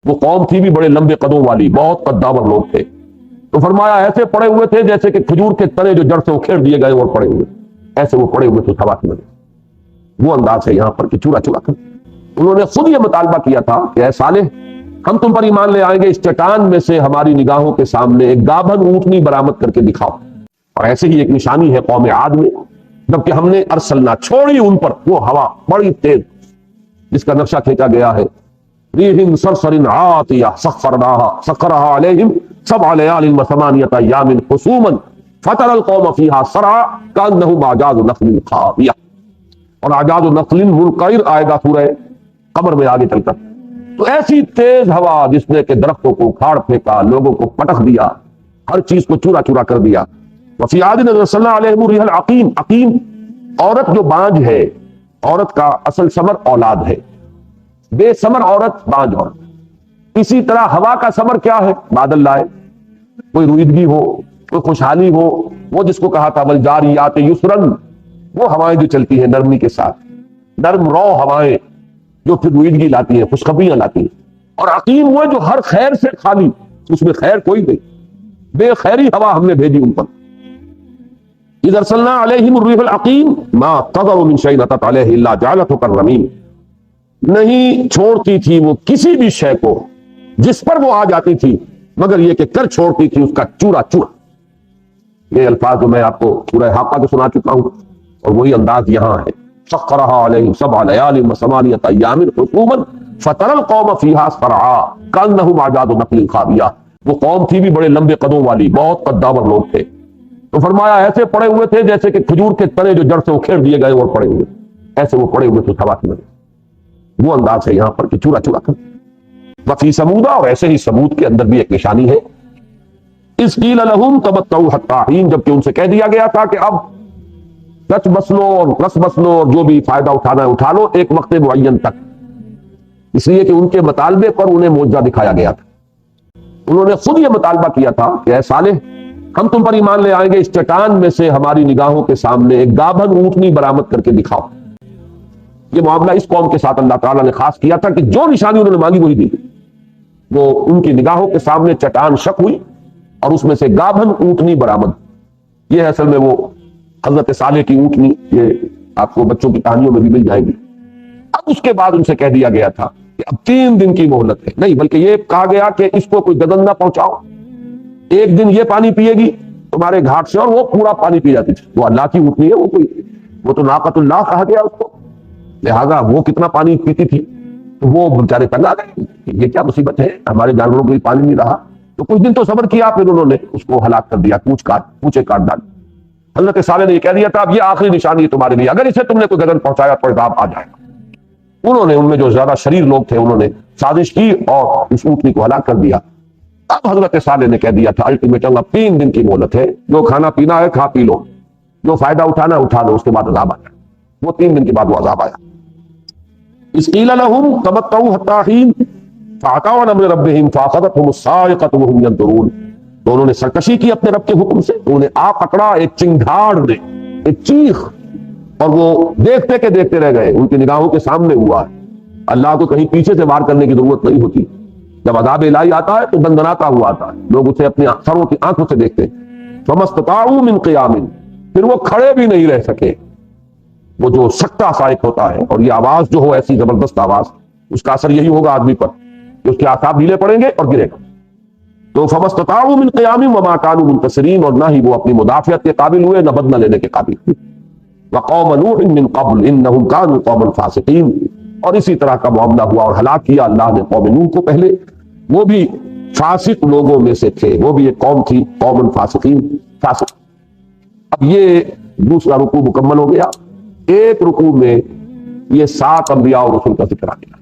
وہ قوم تھی بھی بڑے لمبے قدوں والی، بہت قداور لوگ تھے۔ تو فرمایا ایسے پڑے ہوئے تھے جیسے کہ کھجور کے تنے جو جڑ سے اکھیڑ دیے گئے اور پڑے ہوئے، ایسے وہ پڑے ہوئے تھے ہوا کی وجہ سے۔ وہ انداز ہے یہاں پر کہ چورا چورا کر انہوں نے خود یہ مطالبہ کیا تھا کہ اے صالح، ہم تم پر ایمان لے آئیں گے، اس چٹان میں سے ہماری نگاہوں کے سامنے ایک گابھن اونٹنی برآمد کر کے دکھاؤ۔ اور ایسے ہی ایک نشانی ہے قوم عاد میں، جبکہ ہم نے ارسلنا چھوڑی ان پر وہ ہوا بڑی تیز جس کا نقشہ کھینچا گیا ہے، ریح صرصر عاتیہ سخرها علیہم سبع لیال وثمانیۃ ایام حسوما فترى القوم فیہا صرعا کانہم اعجاز نخل خاویہ۔ اور اعجاز نخل منقعر آئے گا سورہ قمر میں آگے چل کر۔ تو ایسی تیز ہوا جس نے کہ درختوں کو اکھاڑ پھینکا، لوگوں کو پٹخ دیا، ہر چیز کو چورا چورا کر دیا۔ وفی عاد ارسلنا علیہم الريح العقیم، عقیم عورت جو بانج ہے، عورت کا اصل ثمر اولاد ہے، بے ثمر عورت بانج عورت۔ اسی طرح ہوا کا ثمر کیا ہے؟ بادل لائے، کوئی رویدگی ہو، کوئی خوشحالی ہو، وہ جس کو کہا تھا والجاریات یسرن، وہ ہوائیں جو چلتی ہیں نرمی کے ساتھ، نرم رو ہوائیں جو پھر رویدگی لاتی ہیں، خوشخبریاں لاتی ہیں۔ اور عقیم وہ جو ہر خیر سے خالی، اس میں خیر کوئی نہیں، بے خیری ہوا ہم نے بھیجی ان پر۔ اذ ارسلنا علیہم الریح العقیم ما تذر من شیء اتت علیہ الا جعلته كالرمیم، نہیں چھوڑتی تھی وہ کسی بھی شے کو جس پر وہ آ جاتی تھی مگر یہ کہ کر چھوڑتی تھی اس کا چورا چورا۔ یہ الفاظ جو میں آپ کو سورہ حاقہ کے سنا چکا ہوں، اور وہی انداز یہاں ہے۔ سخرها علیہم سبع لیال وثمانیۃ ایام حسوما فتری القوم فیہا صرعا کانہم اعجاز نخل خاویہ۔ وہ قوم تھی بھی بڑے لمبے قدوں والی، بہت قداور لوگ تھے۔ تو فرمایا ایسے پڑے ہوئے تھے جیسے کہ کھجور کے تنے جو جڑ سے اکھیڑ دیے گئے اور پڑے ہوئے، ایسے وہ پڑے ہوئے تھے ہوا کی وجہ سے۔ وہ انداز ہے یہاں پر کہ چورا چورا کر۔ وفی سمودا، اور ایسے ہی سمود کے اندر بھی ایک نشانی ہے۔ اذ قیل لہم تمتعوا حتی حین، جبکہ ان سے کہہ دیا گیا تھا کہ اب رچ بس لو اور رس بس لو اور جو بھی فائدہ اٹھانا ہے اٹھا لو ایک وقت معین تک، اس لیے کہ ان کے مطالبے پر انہیں معجزہ دکھایا گیا تھا۔ انہوں نے خود یہ مطالبہ کیا تھا کہ اے صالح، ہم تم پر ایمان لے آئیں گے، اس چٹان میں سے ہماری نگاہوں کے سامنے ایک گابھن اونٹنی برآمد کر کے دکھاؤ۔ یہ معاملہ اس قوم کے ساتھ اللہ تعالیٰ نے خاص کیا تھا کہ جو نشانی انہوں نے مانگی وہی دی۔ وہ ان کی نگاہوں کے سامنے چٹان شق ہوئی اور اس میں سے گابھن اونٹنی برآمد۔ یہ ہے اصل میں وہ حضرت صالح کی اونٹنی، یہ آپ کو بچوں کی کہانیوں میں بھی مل جائے گی۔ اب اس کے بعد ان سے کہہ دیا گیا تھا کہ اب 3 دن کی مہلت ہے، نہیں بلکہ یہ کہا گیا کہ اس کو کوئی گدن نہ پہنچاؤ، ایک دن یہ پانی پیے گی تمہارے گھاٹ سے، اور وہ پورا پانی پی جاتی تھی۔ وہ اللہ کی اونٹنی ہے، وہ تو ناقۃ اللہ کہا گیا اس کو، لہذا وہ کتنا پانی پیتی تھی۔ تو وہ بیچارے تنگ آ گئے، یہ کیا مصیبت ہے، ہمارے جانوروں کے لیے پانی نہیں رہا۔ تو کچھ دن تو صبر کیا، پھر انہوں نے اس کو ہلاک کر دیا، پوچھے کاٹ ڈال۔ حضرت صالح نے یہ کہہ دیا تھا اب یہ آخری نشانی ہے تمہارے لیے، اگر اسے تم نے کوئی گدن پہنچایا تو عذاب آ جائے گا۔ انہوں نے، ان میں جو زیادہ شریر لوگ تھے، انہوں نے سازش کی اور اس اونٹنی کو ہلاک کر دیا۔ اب حضرت صالح نے کہہ دیا تھا الٹیمیٹم اب 3 دن کی مہلت ہے، جو کھانا پینا ہے کھا پی لو، جو فائدہ اٹھانا ہے اٹھا لو، اس کے بعد عذاب آیا۔ وہ 3 دن کے بعد وہ عذاب آیا۔ اذ قیل لہم تمتعوا حتی حین فعتوا عن امر ربہم فاخذتہم الصاعقۃ وہم ینظرون۔ تو انہوں نے سرکشی کی اپنے رب کے حکم سے، انہیں آ پکڑا ایک چنگھاڑ نے، ایک چیخ، اور وہ دیکھتے کہ دیکھتے رہ گئے، ان کی نگاہوں کے سامنے ہوا ہے۔ اللہ کو کہیں پیچھے سے وار کرنے کی ضرورت نہیں ہوتی، جب عذاب الہی آتا ہے تو دندناتا ہوا آتا ہے، لوگ اسے اپنی سروں کی آنکھوں سے دیکھتے ہیں۔ فما استطاعوا من قیام، پھر وہ کھڑے بھی نہیں رہ سکے۔ وہ جو سکتہ سائق ہوتا ہے، اور یہ آواز جو ہو ایسی زبردست آواز، اس کا اثر یہی ہوگا آدمی پر کہ اس کے اعصاب ڈھیلے پڑیں گے اور گرے گا۔ تو فما استطاعوا من قیام وما كانوا منتصرین، اور نہ ہی وہ اپنی مدافعت کے قابل ہوئے، نہ بدلہ لینے کے قابل ہوئے۔ وقوم نوح من قبل انهم كانوا قوما فاسقین، اور اسی طرح کا معاملہ ہوا اور ہلاک کیا اللہ نے قوم نوح کو پہلے، وہ بھی فاسق لوگوں میں سے تھے، وہ بھی ایک قوم تھی، قوم فاسقین، فاسق۔ اب یہ دوسرا رکوع مکمل ہو گیا۔ ایک رکوع میں یہ 7 انبیاء اور رسول کا ذکر آ گیا۔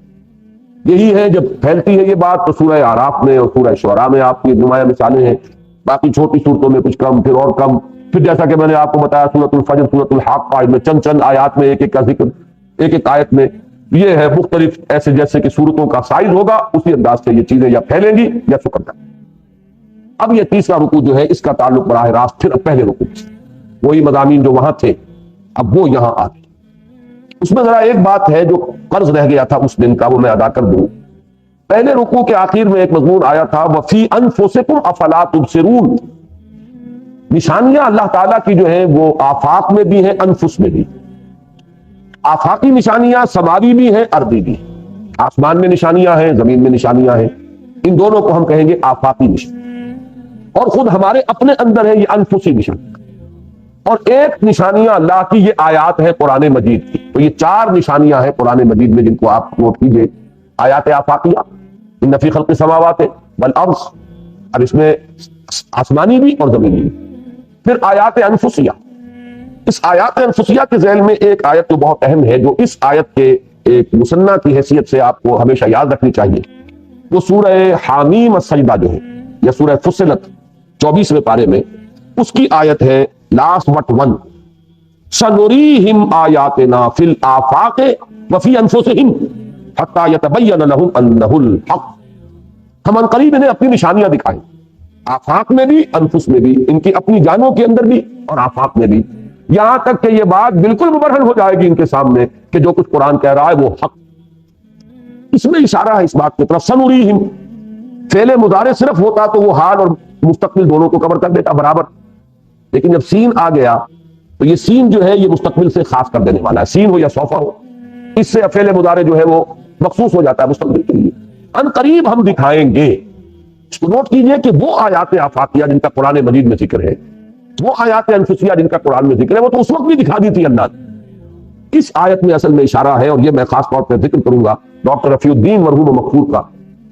یہی ہے جب پھیلتی ہے یہ بات تو سورہ اعراف میں اور سورہ شعراء میں آپ کی نمایاں مثالیں ہیں، باقی چھوٹی صورتوں میں کچھ کم، پھر اور کم، پھر جیسا کہ میں نے آپ کو بتایا سورۃ الفجر، سورۃ الحاقہ، میں چند آیات میں ایک کا ذکر، ایک آیت میں یہ ہے مختلف، ایسے جیسے کہ صورتوں کا سائز ہوگا اسی انداز سے یہ چیزیں یا پھیلیں گی یا سکڑ جائیں۔ اب یہ تیسرا رکوع جو ہے اس کا تعلق براہ راست پھر پہلے رکوع سے، وہی مضامین جو وہاں تھے اب وہ یہاں آ گئے۔ اس میں ذرا ایک بات ہے جو قرض رہ گیا تھا اس دن کا، وہ میں ادا کر دوں پہلے رکوع کے آخر میں ایک مضمون آیا تھا وفی انفسکم افلا تبصرون، نشانیاں اللہ تعالیٰ کی جو ہیں وہ آفاق میں بھی ہیں انفس میں بھی، آفاقی نشانیاں سماوی بھی ہیں ارضی بھی، آسمان میں نشانیاں ہیں زمین میں نشانیاں ہیں، ان دونوں کو ہم کہیں گے آفاقی نشانیاں، اور خود ہمارے اپنے اندر ہے یہ انفسی نشانیاں، اور ایک نشانیاں اللہ کی یہ آیات ہے قرآن مجید کی۔ تو یہ 4 نشانیاں ہیں قرآن مجید میں جن کو آپ نوٹ کیجئے، آیات آفاقیہ ان فی خلق السماوات والارض، اب اس میں آسمانی بھی اور زمینی بھی، پھر آیات انفسیہ۔ اس آیات انفسیہ کے ذیل میں ایک آیت جو بہت اہم ہے، جو اس آیت کے ایک مسنہ کی حیثیت سے آپ کو ہمیشہ یاد رکھنی چاہیے، وہ سورہ حامیم السجدہ جو ہے یا سورہ فصلت 24ویں پارے میں اس کی آیت ہے لاسٹ بٹ 1، سنریہم آیاتنا فی الآفاق وفی انفسہم حتی یتبین لہم انہ الحق، ہم عنقریب انہیں اپنی نشانیاں دکھائیں، آفاق میں بھی انفس میں بھی، ان کی اپنی جانوں کے اندر بھی اور آفاق میں بھی، یہاں تک کہ یہ بات بالکل مبرہن ہو جائے گی ان کے سامنے کہ جو کچھ قرآن کہہ رہا ہے وہ حق۔ اس میں اشارہ ہے اس بات کی طرف، سنریہم فعل مضارع صرف ہوتا تو وہ حال اور مستقبل دونوں کو کور کر دیتا برابر، لیکن جب سین آ گیا تو یہ سین جو ہے یہ مستقبل سے خاص کر دینے والا ہے، سین ہو یا سوفا ہو، اس سے فعل مضارع جو ہے وہ مخصوص ہو جاتا ہے مستقبل کے لیے۔ ان قریب ہم دکھائیں گے، اس کو نوٹ کیجئے کہ وہ آیات آفاقیہ جن کا قرآن مجید میں ذکر ہے، وہ آیات انفسیہ جن کا قرآن میں ذکر ہے، وہ تو اس وقت بھی دکھا دی تھی اللہ نے۔ اس آیت میں اصل میں اشارہ ہے، اور یہ میں خاص طور پہ ذکر کروں گا ڈاکٹر رفیع الدین مرحوم مغفور کا،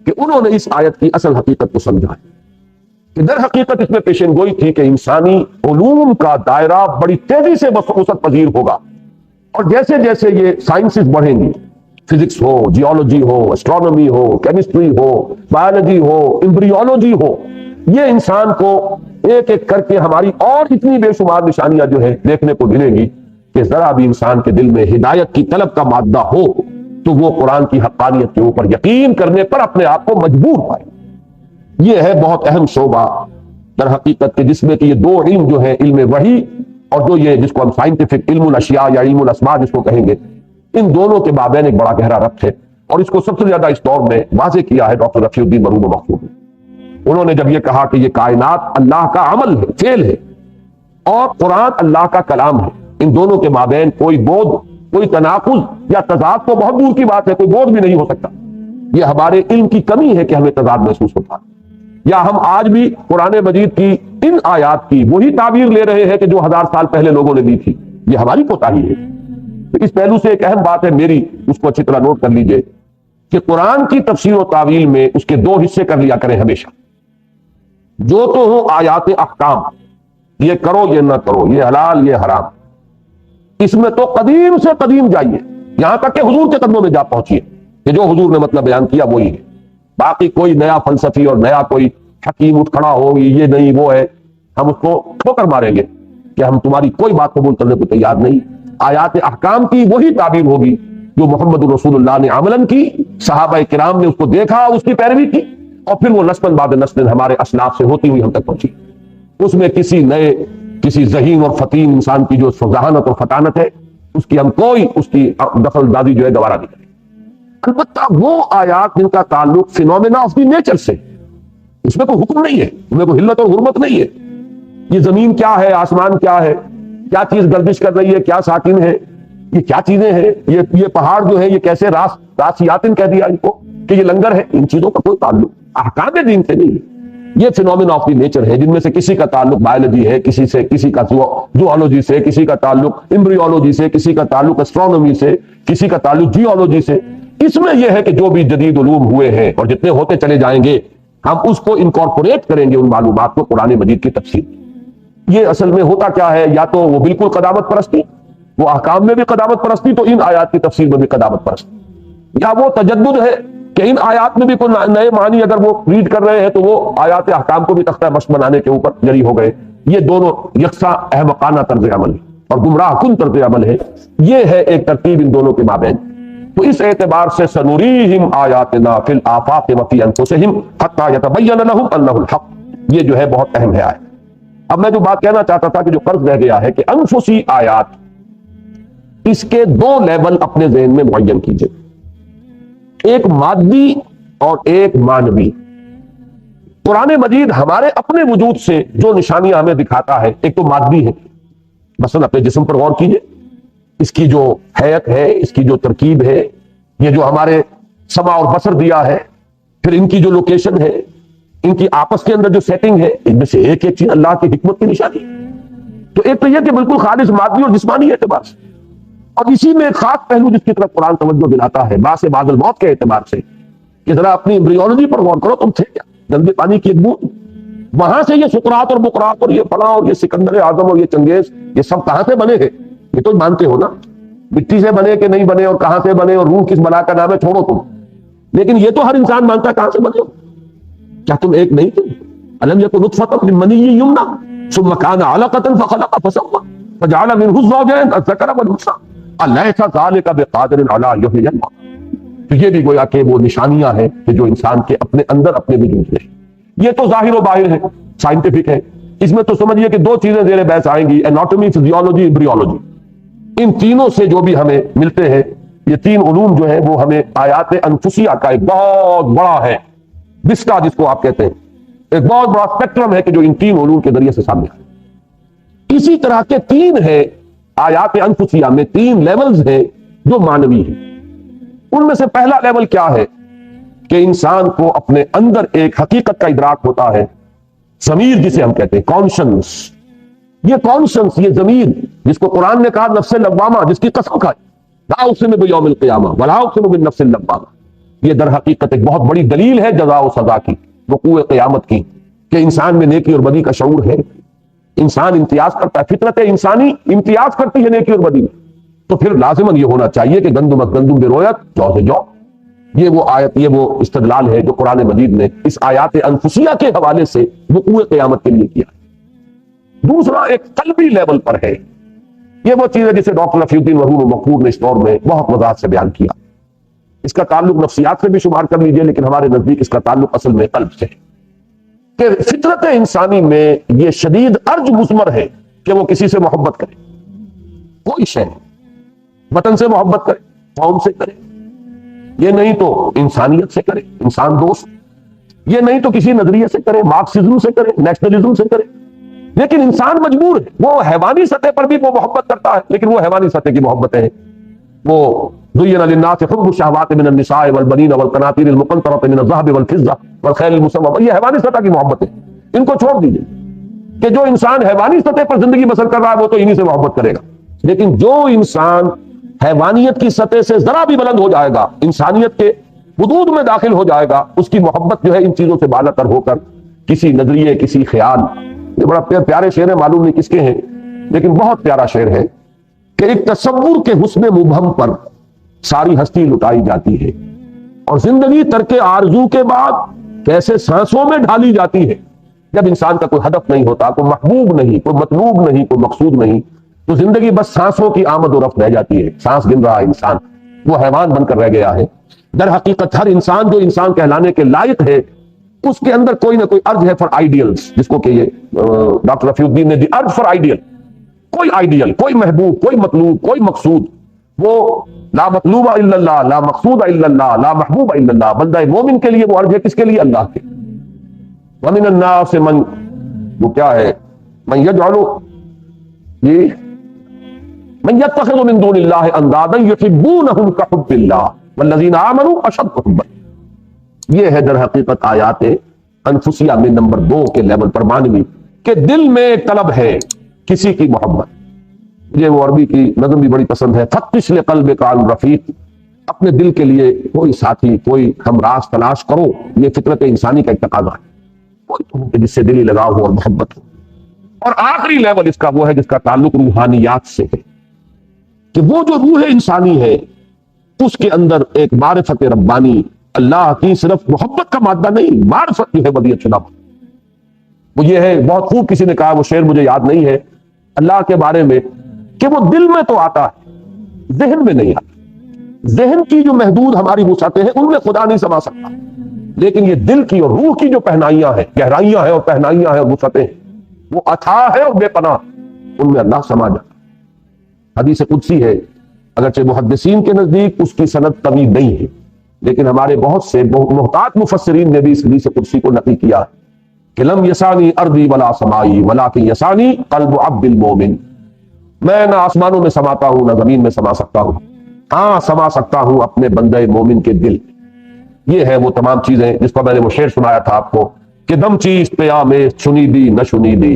کہ انہوں نے اس آیت کی اصل حقیقت کو سمجھا ہے کہ در حقیقت اس میں پیشن گوئی تھی کہ انسانی علوم کا دائرہ بڑی تیزی سے وسعت پذیر ہوگا، اور جیسے جیسے یہ سائنسز بڑھیں گی، فزکس ہو، جیولوجی ہو، اسٹرانومی ہو، کیمسٹری ہو، بایولوجی ہو، ایمبریولوجی ہو، یہ انسان کو ایک ایک کر کے ہماری اور اتنی بے شمار نشانیاں جو ہے دیکھنے کو ملیں گی کہ ذرا بھی انسان کے دل میں ہدایت کی طلب کا مادہ ہو تو وہ قرآن کی حقانیت کے اوپر یقین کرنے پر اپنے آپ کو مجبور پائے۔ یہ ہے بہت اہم شعبہ در حقیقت کہ جس میں کہ یہ 2 علم جو ہے، علم وحی اور جو یہ جس کو ہم سائنٹیفک علم الاشیاء یا علم الاسماء جس کو کہیں گے، ان دونوں کے مابین ایک بڑا گہرا ربط ہے، اور اس کو سب سے زیادہ اس دور میں واضح کیا ہے ڈاکٹر رفیع الدین مرحوم مغفور نے۔ انہوں نے جب یہ کہا کہ یہ کائنات اللہ کا عمل ہے، فعل ہے، اور قرآن اللہ کا کلام ہے، ان دونوں کے مابین کوئی بود، کوئی تناقض یا تضاد تو بہت دور کی بات ہے، کوئی بود بھی نہیں ہو سکتا، یہ ہمارے علم کی کمی ہے کہ ہمیں تضاد محسوس ہوتا ہے، یا ہم آج بھی قرآن مجید کی ان آیات کی وہی تعبیر لے رہے ہیں کہ جو 1000 سال پہلے لوگوں نے دی تھی، یہ ہماری کوتاہی ہے۔ تو اس پہلو سے ایک اہم بات ہے میری، اس کو اچھی طرح نوٹ کر لیجئے کہ قرآن کی تفسیر و تعویل میں اس کے 2 حصے کر لیا کریں ہمیشہ، جو تو ہو آیات احکام، یہ کرو یہ نہ کرو، یہ حلال یہ حرام، اس میں تو قدیم سے قدیم جائیے، یہاں تک کہ حضور کے قدموں میں جا پہنچیے کہ جو حضور نے مطلب بیان کیا وہی ہے، باقی کوئی نیا فلسفی اور نیا کوئی حکیم اٹھ کھڑا ہو یہ نہیں وہ ہے، ہم اس کو ٹھوکر ماریں گے کہ ہم تمہاری کوئی بات قبول کرنے کو تیار نہیں۔ آیات احکام کی وہی تعبیر ہوگی جو محمد رسول اللہ نے عملاً کی، صحابہ کرام نے اس کو دیکھا، اس کی پیروی کی، اور پھر وہ نسل بعد نسل ہمارے اسلاف سے ہوتی ہوئی ہم تک پہنچی۔ اس میں کسی ذہین اور فتین انسان کی جو ذہانت اور فطانت ہے، اس کی ہم کوئی اس کی دخل اندازی جو ہے گوارا نہیں کریں۔ البتہ وہ آیات جن کا تعلق فینومینا آف دی نیچر سے، اس میں کوئی حکم نہیں ہے، اس میں کوئی حلت اور حرمت نہیں ہے، یہ زمین کیا ہے، آسمان کیا ہے، کیا چیز گردش کر رہی ہے، کیا ساکن ہے، یہ کیا چیزیں ہیں، یہ پہاڑ جو ہے یہ کیسے راسیاتن کہہ دیا ان کو کہ یہ لنگر ہے، ان چیزوں کا کوئی تعلق احکام دین سے نہیں ہے، یہ فینومینا آف دی نیچر ہے، جن میں سے کسی کا تعلق بایولوجی ہے، کسی کا زوالوجی سے، کسی کا تعلق ایمبریولوجی سے، کسی کا تعلق اسٹرانومی سے، کسی کا تعلق جیولوجی سے۔ اس میں یہ ہے کہ جو بھی جدید علوم ہوئے ہیں اور جتنے ہوتے چلے جائیں گے، ہم اس کو انکارپوریٹ کریں گے ان معلومات کو قرآن مجید کی تفسیر۔ یہ اصل میں ہوتا کیا ہے، یا تو وہ بالکل قدامت پرستی، وہ احکام میں بھی قدامت پرستی تو ان آیات کی تفسیر میں بھی قدامت پرستی، یا وہ تجدد ہے کہ ان آیات میں بھی کوئی نئے معنی اگر وہ ریڈ کر رہے ہیں تو وہ آیات احکام کو بھی تختہ مشق بنانے کے اوپر جری ہو گئے۔ یہ دونوں یکساں احمقانہ طرز عمل اور گمراہ کن طرز عمل ہے، یہ ہے ایک ترتیب ان دونوں کے مابین۔ تو اس اعتبار سے سنریہم آیاتنا فی الآفاق وفی انفسہم حتی یتبین لہم انہ الحق، یہ جو ہے بہت اہم ہے آیت۔ اب میں جو بات کہنا چاہتا تھا کہ جو قرض رہ گیا ہے کہ انفسی آیات، اس کے 2 لیول اپنے ذہن میں معین کیجئے، ایک مادی اور ایک مانوی۔ قرآن مجید ہمارے اپنے وجود سے جو نشانیاں ہمیں دکھاتا ہے، ایک تو مادی ہے، مثلا اپنے جسم پر غور کیجئے، اس کی جو حیت ہے، اس کی جو ترکیب ہے، یہ جو ہمارے سمع اور بصر دیا ہے، پھر ان کی جو لوکیشن ہے، ان کی آپس کے اندر جو سیٹنگ ہے، ان میں سے ایک ایک چیز اللہ کی حکمت کی نشانی ہے۔ تو ایک تو یہ کہ بالکل خالص مادی اور جسمانی اعتبار سے، اور اسی میں ایک خاص پہلو جس کی طرف قرآن توجہ دلاتا ہے باس بعد الموت کے اعتبار سے، کہ ذرا اپنی ایمبریولوجی پر غور کرو، تم تھے کیا؟ گندے پانی کی ایک بوند، وہاں سے یہ سقراط اور بقراط اور یہ فلاں اور یہ سکندر اعظم اور یہ چنگیز، یہ سب کہاں سے بنے ہیں؟ یہ تو مانتے ہو نا، مٹی سے بنے کہ نہیں بنے اور کہاں سے بنے اور روح کس بلا کا نام ہے چھوڑو تم، لیکن یہ تو ہر انسان مانتا ہے کہاں سے بنے ہو۔ کیا تم ایک نہیں تم؟ الم یکن نطفۃ من منی یمنی ثم کان علقۃ فخلق فسوى فجعل منه الزوجین الذکر والانثى الیس ذلک بقادر علی ان یحیی الموتى۔ تو یہ بھی گویا کہ وہ نشانیاں ہیں کہ جو انسان کے اپنے اندر اپنے وجود میں، یہ تو ظاہر و باہر ہے، سائنٹیفک ہے۔ اس میں تو سمجھیے کہ دو چیزیں زیر بحث آئیں گی، اناٹومی، فزیولوجی، ایمبریولوجی۔ ان تینوں سے جو بھی ہمیں ملتے ہیں، یہ تین علوم جو ہیں وہ ہمیں آیات انفسیہ کا ایک بہت بڑا ہے وسٹا، جس کو آپ کہتے ہیں، ایک بہت بڑا اسپیکٹرم ہے کہ جو ان تین علوم کے ذریعے سے سامنے آئے۔ اسی طرح کے تین ہے آیات انفسیہ میں، تین لیولز ہیں جو مانوی ہیں۔ ان میں سے پہلا لیول کیا ہے کہ انسان کو اپنے اندر ایک حقیقت کا ادراک ہوتا ہے، ضمیر جسے ہم کہتے ہیں، کانشنس۔ یہ کانشنس، یہ ضمیر جس کو قرآن نے کہا نفس لوامہ، جس کی قسم کھائی، لا اقسم بیوم القیامہ ولا اقسم بالنفس اللوامہ، یہ در حقیقت ایک بہت بڑی دلیل ہے جزا و سزا کی، وقوع قیامت کی، کہ انسان میں نیکی اور بدی کا شعور ہے، انسان امتیاز کرتا ہے، فطرت انسانی امتیاز کرتی ہے نیکی اور بدی میں، تو پھر لازماً یہ ہونا چاہیے کہ گندم از گندم بے رویت جو سے جو۔ یہ وہ آیت، یہ وہ استدلال ہے جو قرآن مجید نے اس آیات انفسیہ کے حوالے سے وقوع قیامت کے لیے کیا۔ دوسرا ایک قلبی لیول پر ہے، یہ وہ چیز ہے جسے ڈاکٹر رفیع الدین مرحوم مقبول نے اس دور میں بہت وضاحت سے بیان کیا۔ اس کا تعلق نفسیات سے بھی شمار کر لیجئے، لیکن ہمارے نزدیک اس کا تعلق اصل میں قلب سے ہے، کہ فطرت انسانی میں یہ شدید ارج مثمر ہے کہ وہ کسی سے محبت کرے، کوئی شے، وطن سے محبت کرے، قوم سے کرے، یہ نہیں تو انسانیت سے کرے، انسان دوست، یہ نہیں تو کسی نظریے سے کرے، مارکسزم سے کرے، نیشنلزم سے کرے، لیکن انسان مجبور ہے۔ وہ حیوانی سطح پر بھی وہ محبت کرتا ہے، لیکن وہ حیوانی سطح کی محبتیں ہیں، وہ زین للناس حب الشہوات من النساء والبنین والقناطیر المقنطرۃ من الذهب والفضہ والخیل المسومۃ، یہ حیوانی سطح کی محبتیں، ان کو چھوڑ دیجئے کہ جو انسان حیوانی سطح پر زندگی بسر کر رہا ہے وہ تو انہی سے محبت کرے گا، لیکن جو انسان حیوانیت کی سطح سے ذرا بھی بلند ہو جائے گا، انسانیت کے حدود میں داخل ہو جائے گا، اس کی محبت جو ہے ان چیزوں سے بالا تر ہو کر کسی نظریے، کسی خیال، یہ بڑا پیارے شعر ہے، معلوم نہیں کس کے ہیں لیکن بہت پیارا شعر ہے، کہ ایک تصور کے حسن مبہم پر ساری ہستی لٹائی جاتی ہے، اور زندگی ترک آرزو کے بعد کیسے سانسوں میں ڈھالی جاتی ہے۔ جب انسان کا کوئی ہدف نہیں ہوتا، کوئی محبوب نہیں، کوئی مطلوب نہیں، کوئی مقصود نہیں، تو زندگی بس سانسوں کی آمد و رفت رہ جاتی ہے، سانس گن رہا ہے انسان، وہ حیوان بن کر رہ گیا ہے۔ در حقیقت ہر انسان جو انسان کہلانے کے لائق ہے، اس کے اندر کوئی نہ کوئی ارج ہے فار آئیڈیلز، جس کو کہ یہ ڈاکٹر رفیع الدین نے دی ارج فار آئیڈیل، کوئی آئیڈیل، کوئی محبوب، کوئی مطلوب، کوئی مقصود، وہ لا مطلوب الا اللہ، لا مقصود الا اللہ، لا محبوب الا اللہ۔ بندہ مومن کے لیے وہ ارج ہے، کس کے لیے؟ اللہ کے۔ ومن الناس من، وہ کیا ہے، من یجعل، یہ من یتخذ من دون اللہ اندادا یحبونہم کحب اللہ والذین آمنوا اشد حبا۔ یہ ہے در حقیقت آیات انفسیہ میں نمبر 2 کے لیول پر مانوی، کہ دل میں ایک طلب ہے کسی کی محبت۔ مجھے وہ عربی کی نظم بھی بڑی پسند ہے، فتش لقلبک عن رفیق، اپنے دل کے لیے کوئی ساتھی، کوئی ہمراز تلاش کرو، یہ فطرت انسانی کا ایک تقاضا ہے، کوئی تو جس سے دلی لگاؤ ہو اور محبت ہو۔ اور آخری لیول اس کا وہ ہے جس کا تعلق روحانیات سے ہے، کہ وہ جو روح انسانی ہے اس کے اندر ایک معرفت ربانی، اللہ کی صرف محبت کا مادہ نہیں، معرفت جو ہے ودیعت شدہ، وہ یہ ہے، بہت خوب کسی نے کہا، وہ شعر مجھے یاد نہیں ہے اللہ کے بارے میں، کہ وہ دل میں تو آتا ہے، ذہن میں نہیں آتا۔ ذہن کی جو محدود ہماری وسعتیں ہیں ان میں خدا نہیں سما سکتا، لیکن یہ دل کی اور روح کی جو پہنائیاں ہیں، گہرائیاں ہیں اور پہنائیاں ہیں اور وسعتیں ہیں، وہ اتھاہ ہے اور بے پناہ، ان میں اللہ سما جاتا ہے۔ حدیث قدسی ہے، اگرچہ محدثین کے نزدیک اس کی سند قوی نہیں ہے، لیکن ہمارے بہت سے محتاط مفسرین نے بھی اس حدیث قدسی کو نقل کیا کہ لم یسانی ارضی ولا سمائی ولکن یسانی قلب عبد المومن، میں نہ آسمانوں میں سماتا ہوں نہ زمین میں سما سکتا ہوں، ہاں سما سکتا ہوں اپنے بندے مومن کے دل۔ یہ ہے وہ تمام چیزیں جس پر میں نے وہ شعر سنایا تھا آپ کو کہ دم چیز پہ آمیخ چنی دی نہ شنی دی،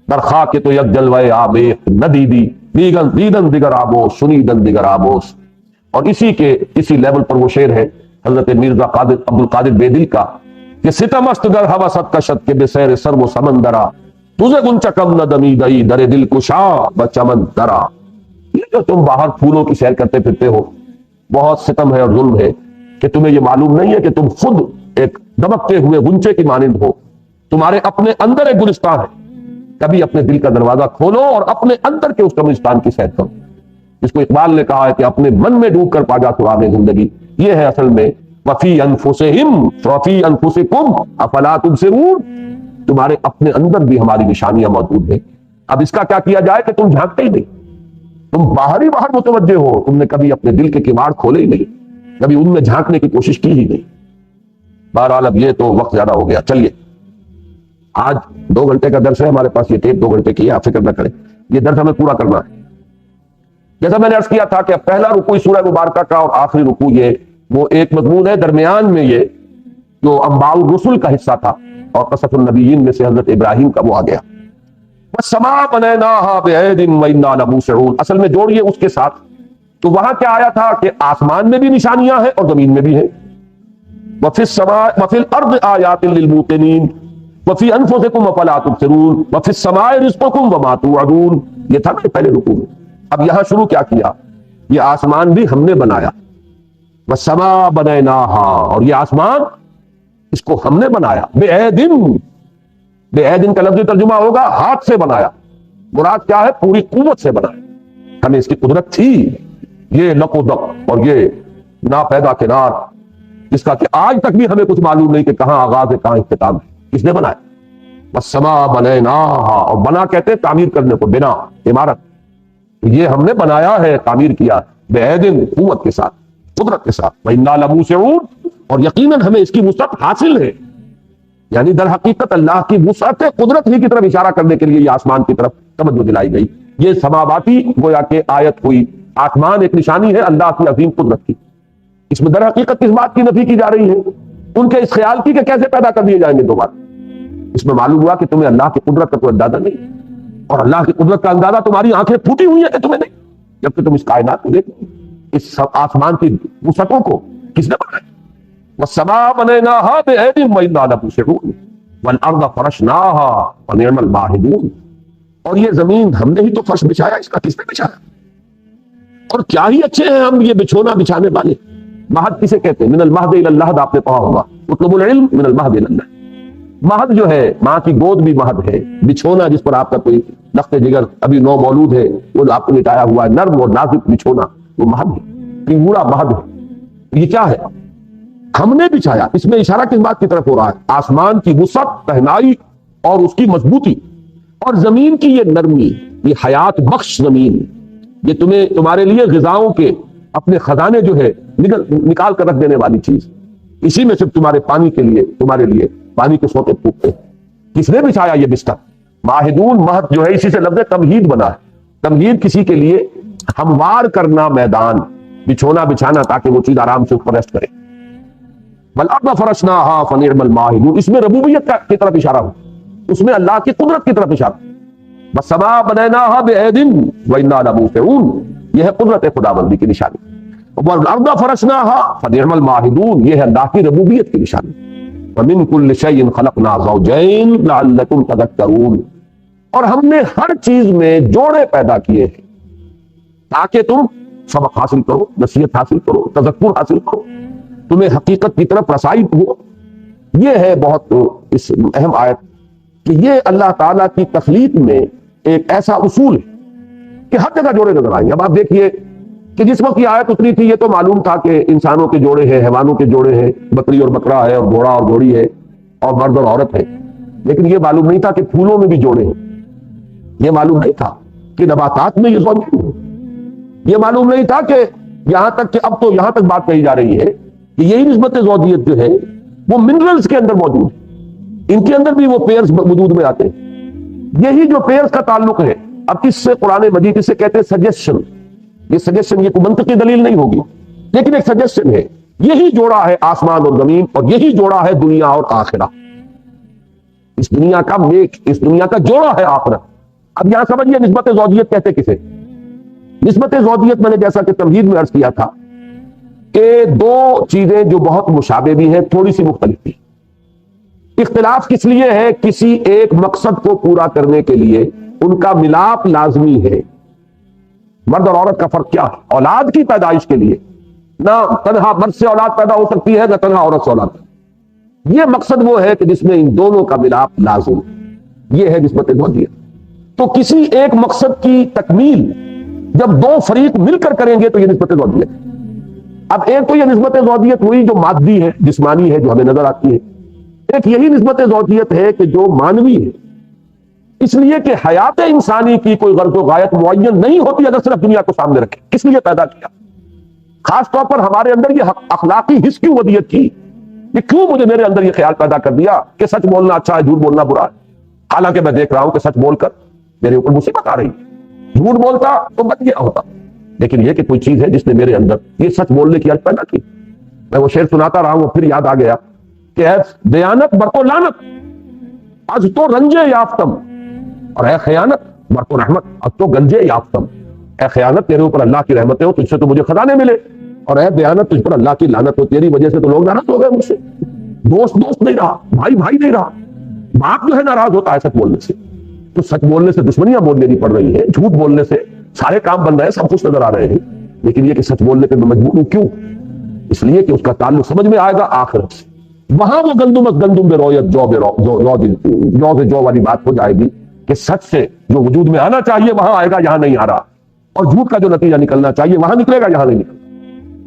در خاک تو یک جلوے آمیخ نہ دی دی، دیدن دیگر آبوس سنیدن دیگر آبوس۔ اور اسی لیول پر وہ شعر ہے حضرت مرزا عبد القادر بیدل کا کہ ستم است در حوست کشت کے بے سیر سر و سمندرا، تجھے گنچکم نہ دمی دئی در دل کشا بچمن درا۔ یہ جو تم باہر پھولوں کی سیر کرتے پھرتے ہو، بہت ستم ہے اور ظلم ہے کہ تمہیں یہ معلوم نہیں ہے کہ تم خود ایک دبکتے ہوئے غنچے کی مانند ہو، تمہارے اپنے اندر ایک گلستان ہے۔ کبھی اپنے دل کا دروازہ کھولو اور اپنے اندر کے اس گلستان کی سیر کرو، جس کو اقبال نے کہا ہے کہ اپنے من میں ڈوب کر پا جا سراغ زندگی۔ یہ ہے اصل میں وفی انفسہم وفی انفسکم افلا تبصرون، تمہارے اپنے اندر بھی ہماری نشانیاں موجود ہیں۔ اب اس کا کیا کیا جائے کہ تم جھانکتے ہی نہیں، تم باہر ہی باہر متوجہ ہو، تم نے کبھی اپنے دل کے کواڑ کھولے ہی نہیں، کبھی ان میں جھانکنے کی کوشش کی ہی نہیں۔ بہرحال اب یہ تو وقت زیادہ ہو گیا، چلیے آج 2 گھنٹے کا درس ہے ہمارے پاس، یہ ٹیپ 2 گھنٹے کی ہے، آپ فکر نہ کریں، یہ درس ہمیں پورا کرنا ہے۔ جیسا میں نے عرض کیا تھا کہ پہلا رکوع سورہ مبارکہ کا اور آخری رکوع یہ وہ ایک مضمون ہے، درمیان میں یہ جو انباء الرسل کا حصہ تھا اور قصص النبیین میں سے حضرت ابراہیم کا وہ آ گیا۔ وَالسَّمَاءَ بَنَيْنَاهَا بِأَيْدٍ وَإِنَّا لَمُوسِعُونَ، اصل میں جوڑیے اس کے ساتھ، تو وہاں کیا آیا تھا کہ آسمان میں بھی نشانیاں ہیں اور زمین میں بھی ہیں۔ وَفِي السَّمَاءِ وَفِي الْأَرْضِ آيَاتٍ لِّلْمُوقِنِينَ وَفِي أَنفُسِكُمْ أَفَلَا تُبْصِرُونَ وَفِي السَّمَاءِ رِزْقُكُمْ وَمَا تُوعَدُونَ، یہ تھا نا پہلے رکوع میں۔ اب یہاں شروع کیا کیا، یہ آسمان بھی ہم نے بنایا، وَالسَّمَاءَ بَنَيْنَاهَا، اور یہ آسمان اس کو ہم نے بنایا، بے عیدن کا لفظی ترجمہ ہوگا ہاتھ سے بنایا، مراد کیا ہے پوری قوت سے بنایا، ہمیں اس کی قدرت تھی۔ یہ لق و دق اور یہ ناپیدا کنار جس کا کہ آج تک بھی ہمیں کچھ معلوم نہیں کہ کہاں آغاز ہے کہاں اختتام ہے، کس نے بنایا؟ وَالسَّمَاءَ بَنَيْنَاهَا، اور بنا کہتے ہیں تعمیر کرنے کو، بنا عمارت، یہ ہم نے بنایا ہے، تعمیر کیا، بے عیدن قوت کے ساتھ، قدرت کے ساتھ، وَإِنَّا لَمُوسِعُونَ، اور یقیناً ہمیں اس کی وسعت حاصل ہے، یعنی در حقیقت اللہ کی وسعت قدرت ہی کی طرف اشارہ کرنے کے لیے یہ آسمان کی طرف توجہ دلائی گئی۔ یہ سماواتی گویا کہ آیت ہوئی، آسمان ایک نشانی ہے اللہ کی عظیم قدرت کی۔ اس میں در حقیقت کس بات کی نفی کی جا رہی ہے؟ ان کے اس خیال کی کہ کیسے پیدا کر دیے جائیں گے دوبارہ۔ اس میں معلوم ہوا کہ تمہیں اللہ کی قدرت کا کوئی اندازہ نہیں، اور اللہ کی قدرت کا اندازہ تمہاری آنکھیں پھوٹی ہوئی ہیں کہ تمہیں نہیں، جبکہ تم اس کائنات کو دیکھو، اس آسمان کی وسعتوں کو کس نے بنایا؟ وَالسَّمَاءَ بَنَيْنَاهَا بِأَيْدٍ وَإِنَّا لَمُوسِعُونَ وَالْأَرْضَ فَرَشْنَاهَا وَنِعْمَ الْمَاهِدُونَ، اور یہ زمین ہم نے ہی تو فرش بچھایا، اس کا کس نے بچھایا؟ اور کیا ہی اچھے ہیں ہم یہ بچھونا بچھانے والے۔ مہد کسے کہتے ہیں؟ من المہد الی اللحد، آپ نے پڑھا ہوگا، اطلب العلم من المہد الی اللحد۔ مہد جو ہے ماں کی گود بھی مہد ہے، بچھونا جس پر آپ کا کوئی لخت جگر ابھی نو مولود ہے وہ آپ کو لٹایا ہوا ہے، نرم اور نازک بچھونا، وہ مہد ہے، پنگوڑا مہد ہے۔ یہ کیا ہے؟ ہم نے بچھایا۔ اس میں اشارہ کس بات کی طرف ہو رہا ہے؟ آسمان کی وسعت، پہنائی اور اس کی مضبوطی، اور زمین کی یہ نرمی، یہ حیات بخش زمین، یہ تمہارے لیے غذاؤں کے اپنے خزانے جو ہے نکال کر رکھ دینے والی چیز، اسی میں صرف تمہارے لیے پانی کے سوتے پھوٹتے ہیں۔ کس نے بچھایا یہ بستر؟ ماہدون، مہد جو ہے اسی سے لفظ تمہید بنا ہے، تمہید کسی کے لیے ہموار کرنا میدان، بچھونا بچھانا تاکہ وہ چیز آرام سے اوپر ریسٹ کرے۔ وَالْأَرْضَ فَرَشْنَاهَا فَنِعْمَ الْمَاهِدُونَ، اس میں ربوبیت کی طرف اشارہ ہو، اس میں اللہ کی قدرت کی طرف اشارہ۔ وَالسَّمَاءَ بَنَيْنَاهَا بِأَيْدٍ وَإِنَّا لَمُوسِعُونَ، یہ ہے قدرت خداوندی کی نشانی۔ وَالْأَرْضَ فَرَشْنَاهَا فَنِعْمَ الْمَاهِدُونَ، یہ ہے اللہ کی ربوبیت کی نشانی۔ وَمِن كُلِّ شَيْءٍ خَلَقْنَا زَوْجَيْنِ لَعَلَّكُمْ تَذَكَّرُونَ، اور ہم نے ہر چیز میں جوڑے پیدا کیے ہیں تاکہ تم سبق حاصل کرو، نصیحت حاصل کرو، تذکر حاصل کرو، تمہیں حقیقت کی طرف رسائی ہو۔ یہ ہے بہت اس اہم آیت کہ یہ اللہ تعالیٰ کی تخلیق میں ایک ایسا اصول ہے کہ ہر جگہ جوڑے نظر آئیں گے۔ اب آپ دیکھیے کہ جس وقت یہ آیت اتری تھی یہ تو معلوم تھا کہ انسانوں کے جوڑے ہیں، حیوانوں کے جوڑے ہیں، بکری اور بکرا ہے، اور گھوڑا اور گھوڑی ہے، اور مرد اور عورت ہے، لیکن یہ معلوم نہیں تھا کہ پھولوں میں بھی جوڑے ہیں، یہ معلوم نہیں تھا کہ نباتات میں یہ زوجین ہے، یہ معلوم نہیں تھا کہ یہاں تک کہ اب تو یہاں تک بات کہی جا رہی ہے کہ یہی نسبت زوجیت جو ہے وہ منرلز کے اندر موجود ہے، ان کے اندر بھی وہ پیئرز وجود میں آتے ہیں۔ یہی جو پیئرز کا تعلق ہے، اب اس سے قرآن مجید اسے کہتے ہیں سجیشن۔ یہ سجیشن یہ کوئی منطقی دلیل نہیں ہوگی، لیکن ایک سجیشن ہے۔ یہی جوڑا ہے آسمان اور زمین، اور یہی جوڑا ہے دنیا اور آخرہ۔ اس دنیا کا میک، اس دنیا کا جوڑا ہے آخرت۔ اب یہاں سمجھیے نسبت زوجیت کہتے کسے؟ نسبت زوجیت میں نے جیسا کہ تمہید میں عرض کیا تھا کہ دو چیزیں جو بہت مشابہ بھی ہیں، تھوڑی سی مختلف بھی۔ اختلاف کس لیے ہے؟ کسی ایک مقصد کو پورا کرنے کے لیے ان کا ملاپ لازمی ہے۔ مرد اور عورت کا فرق کیا ہے؟ اولاد کی پیدائش کے لیے نہ تنہا مرد سے اولاد پیدا ہو سکتی ہے، نہ تنہا عورت سے اولاد۔ یہ مقصد وہ ہے کہ جس میں ان دونوں کا ملاپ لازم ہے، یہ ہے نسبت زوجیت۔ تو کسی ایک مقصد کی تکمیل جب دو فریق مل کر کریں گے تو یہ نسبت زوجیت ہے۔ اب ایک تو یہ نسبت زوجیت ہوئی جو مادی ہے، جسمانی ہے، جو ہمیں نظر آتی ہے۔ ایک یہی نسبت زوجیت ہے کہ جو مانوی ہے، اس لیے کہ حیات انسانی کی کوئی غرض و غایت معین نہیں ہوتی اگر صرف دنیا کو سامنے رکھے۔ کس لیے پیدا کیا؟ خاص طور پر ہمارے اندر یہ اخلاقی حس کیوں ودیت کی کہ کیوں مجھے میرے اندر یہ خیال پیدا کر دیا کہ سچ بولنا اچھا ہے، جھوٹ بولنا برا ہے، حالانکہ میں دیکھ رہا ہوں کہ سچ بول کر میرے اوپر مصیبت آ رہی ہے۔ جھوٹ بولتا تو بچ گیا ہوتا، لیکن یہ کہ کوئی چیز ہے جس نے میرے اندر یہ سچ بولنے کی عادت پیدا کی۔ میں وہ شعر سناتا رہا ہوں، پھر یاد آ گیا کہ اے دیانت برتو لعنت از تو رنجے یافتم، اور اے خیانت برتو رحمت از تو گنجے یافتم۔ اے خیانت تیرے اوپر اللہ کی رحمتیں ہو، تجھ سے تو مجھے خزانے ملے، اور اے دیانت تجھ پر اللہ کی لعنت ہو، تیری وجہ سے تو لوگ ناراض ہو گئے مجھ سے۔ دوست دوست نہیں رہا، بھائی بھائی نہیں رہا، باپ جو ہے ناراض ہوتا ہے سچ بولنے سے۔ تو سچ بولنے سے دشمنیاں بول لینی پڑ رہی ہیں، جھوٹ بولنے سے سارے کام بن رہے ہیں، سب خوش نظر آ رہے ہیں، لیکن یہ کہ سچ بولنے پہ میں مجبور ہوں۔ کیوں؟ اس لیے کہ اس کا تعلق سمجھ میں آئے گا آخرت سے۔ وہاں وہ گندم بے رویت جو سے جو والی بات ہو جائے گی کہ سچ سے جو وجود میں آنا چاہیے وہاں آئے گا، یہاں نہیں آ رہا، اور جھوٹ کا جو نتیجہ نکلنا چاہیے وہاں نکلے گا، یہاں نہیں نکلے۔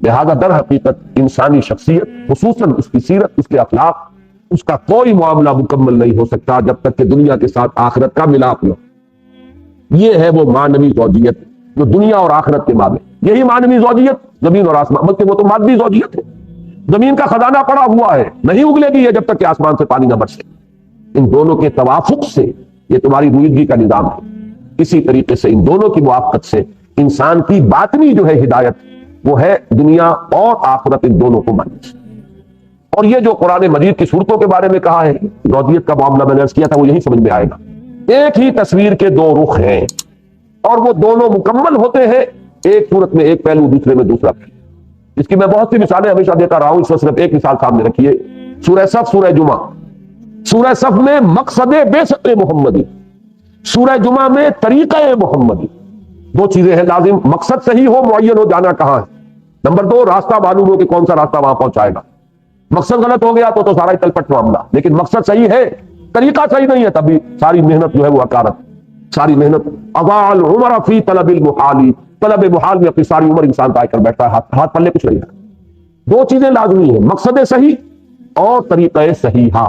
لہذا در حقیقت انسانی شخصیت، خصوصاً اس کی سیرت، اس کے اخلاق، اس کا کوئی معاملہ مکمل نہیں ہو سکتا جب تک کہ دنیا کے ساتھ آخرت کا ملاپ نہ۔ یہ ہے وہ مانوی زوجیت جو دنیا اور آخرت کے مابین۔ یہی مانوی زوجیت زمین اور آسمان، بلکہ وہ تو مادی زوجیت ہے۔ زمین کا خزانہ پڑا ہوا ہے، نہیں اگلے گی یہ جب تک کہ آسمان سے پانی نہ برسے۔ ان دونوں کے توافق سے یہ تمہاری رویدگی کا نظام ہے۔ اسی طریقے سے ان دونوں کی موافقت سے انسان کی باطنی جو ہے ہدایت، وہ ہے دنیا اور آخرت ان دونوں کو ماننے سے۔ اور یہ جو قرآن مجید کی صورتوں کے بارے میں کہا ہے، زوجیت کا معاملہ میں نے عرض کیا تھا، وہ یہی سمجھ میں آئے گا۔ ایک ہی تصویر کے دو رخ ہیں، اور وہ دونوں مکمل ہوتے ہیں ایک صورت میں ایک پہلو، دوسرے میں دوسرا پہلو۔ اس کی میں بہت سی مثالیں ہمیشہ دیتا رہا ہوں، اس میں صرف ایک مثال سامنے رکھیے۔ سورہ صف، سورہ جمعہ۔ سورہ صف میں مقصد بعثت محمدی، سورہ جمعہ میں طریقہ محمدی۔ دو چیزیں ہیں لازم، مقصد صحیح ہو، معین ہو جانا کہاں ہے۔ نمبر دو، راستہ معلوم ہو کہ کون سا راستہ وہاں پہنچائے گا۔ مقصد غلط ہو گیا تو سارا ہی تلپٹ معاملہ، لیکن مقصد صحیح ہے، طریقہ صحیح نہیں ہے، تبھی ساری محنت جو ہے وہ حقارت، ساری محنت۔ اضاع العمر فی طلب المحال، طلب محال میں اپنی ساری عمر انسان طے کر بیٹھتا ہے، ہاتھ پلے کچھ نہیں ہے۔ دو چیزیں لازمی ہیں، مقصد صحیح اور طریقہ صحیح، ہاں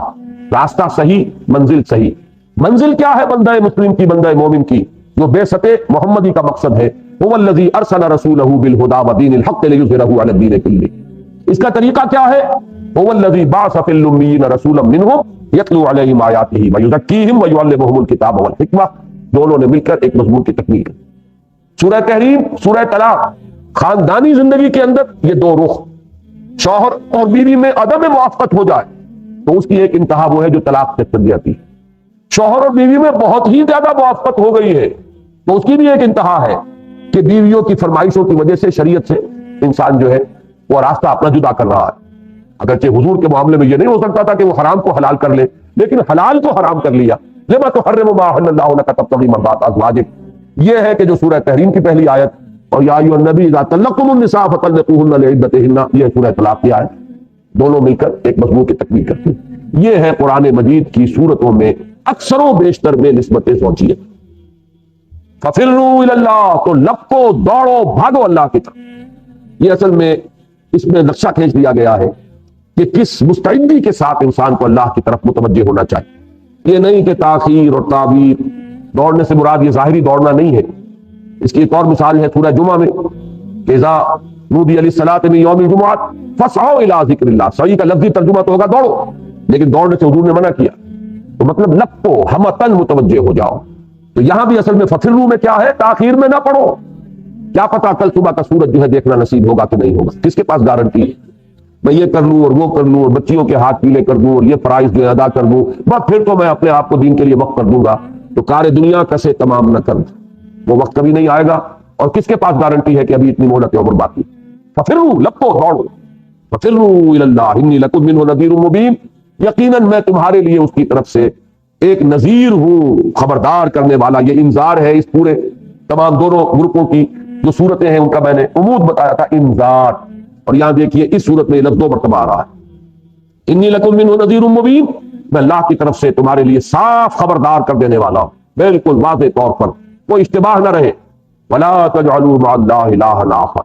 راستہ صحیح، منزل صحیح۔ منزل کیا ہے بندہ مسلم کی، بندہ مومن کی؟ جو بعثت محمدی کا مقصد ہے، هو الذی ارسل رسولہ بالہدی ودین الحق لیظہرہ علی الدین کلہ۔ اس کا طریقہ کیا ہے؟ هو الذی بعث فی الامیین رسولا منہم یتلو علیہم آیاتہ ویزکیہم ویعلمہم الکتاب والحکمہ۔ دونوں نے مل کر ایک مضمون کی تکمیل کی۔ سورہ تحریم، سورہ طلاق، خاندانی زندگی کے اندر یہ دو رخ، شوہر اور بیوی میں عدم موافقت ہو جائے تو اس کی ایک انتہا وہ ہے جو طلاق سے چل جاتی ہے۔ شوہر اور بیوی میں بہت ہی زیادہ موافقت ہو گئی ہے تو اس کی بھی ایک انتہا ہے کہ بیویوں کی فرمائشوں کی وجہ سے شریعت سے انسان جو ہے وہ راستہ اپنا جدا کر رہا ہے۔ اگرچہ حضور کے معاملے میں یہ نہیں ہو سکتا تھا کہ وہ حرام کو حلال کر لے، لیکن حلال کو حرام کر لیا۔ لما تحرم ما احل اللہ لک تبتغی مرضات ازواجک، یہ ہے کہ جو سورہ تحریم کی پہلی آیت، اور یا ایھا النبی اذا طلقتم النساء فطلقوهن لعدتهن، یہ سورہ طلاق کی آیت، دونوں مل کر ایک مضمون کی تکمیل کرتی ہیں۔ یہ ہے قرآن مجید کی سورتوں میں اکثر و بیشتر میں نسبت زوجیت۔ ففروا الی اللہ، تو لپکو، دوڑو، بھاگو اللہ کی طرف۔ یہ اصل میں اس میں نقشہ کھینچ دیا گیا ہے کہ کس مستعدی کے ساتھ انسان کو اللہ کی طرف متوجہ ہونا چاہیے۔ یہ نہیں کہ تاخیر اور تعبیر، دوڑنے سے مراد یہ ظاہری دوڑنا نہیں ہے۔ اس کی ایک اور مثال ہے سورہ جمعہ میں کہ اذا نودی للصلاۃ من یوم الجمعہ فاسعوا الی ذکر اللہ، صحیح کا لفظی ترجمہ تو ہوگا دوڑو، لیکن دوڑنے سے حضور نے منع کیا، تو مطلب لپو ہمتن متوجہ ہو جاؤ۔ تو یہاں بھی اصل میں ففروا میں کیا ہے، تاخیر میں نہ پڑھو، کیا پتا کل صبح کا سورج جو ہے دیکھنا نصیب ہوگا کہ نہیں ہوگا، کس کے پاس گارنٹی ہے؟ میں یہ کر لوں اور وہ کر لوں اور بچیوں کے ہاتھ پیلے کر دوں اور یہ فرائض جو ہے ادا کر دوں، بس پھر تو میں اپنے آپ کو دین کے لیے وقف کر دوں گا، تو کار دنیا کسے تمام نہ کر، وہ وقت کبھی نہیں آئے گا، اور کس کے پاس گارنٹی ہے کہ ابھی اتنی مہلت عمر باقی؟ ففروا، لپو دوڑو، ففروا الی اللہ انی لکم منہ نذیر مبین، یقیناً میں تمہارے لیے اس کی طرف سے ایک نذیر ہوں، خبردار کرنے والا۔ یہ انذار ہے اس پورے تمام دونوں گروپوں کی جو صورتیں ہیں ان کا میں نے عمود بتایا تھا، انذار، اور یہاں دیکھیے اس صورت میں یہ لفظ 2 مرتبہ آ رہا ہے، انی لکم منہ نذیر مبین، میں اللہ کی طرف سے تمہارے لیے صاف خبردار کر دینے والا ہوں، بالکل واضح طور پر، کوئی اشتباہ نہ رہے۔ ولا تجعلوا مع اللہ الہا آخر،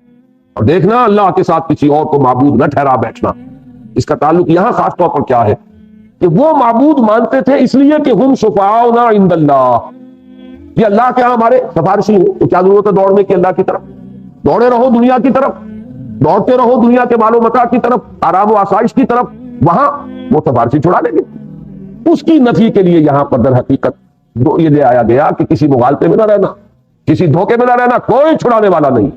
اور دیکھنا اللہ کے ساتھ کسی اور کو معبود نہ ٹھہرا بیٹھنا۔ اس کا تعلق یہاں خاص طور پر کیا ہے کہ وہ معبود مانتے تھے اس لیے کہ ہم شفعاؤنا عند اللہ، یہ اللہ کے ہاں ہمارے سفارشی ہیں، تو کیا ضرورت ہے دوڑنے کی اللہ کی طرف؟ دوڑے رہو دنیا کی طرف، دوڑتے رہو دنیا کے مال و متاع کی طرف، آرام و آسائش کی طرف، وہاں وہ سفارشی چھڑا لیں گے۔ اس کی نفی کے لیے یہاں پر در حقیقت یہ لے آیا گیا کہ کسی مغالطے میں نہ رہنا، کسی دھوکے میں نہ رہنا، کوئی چھڑانے والا نہیں۔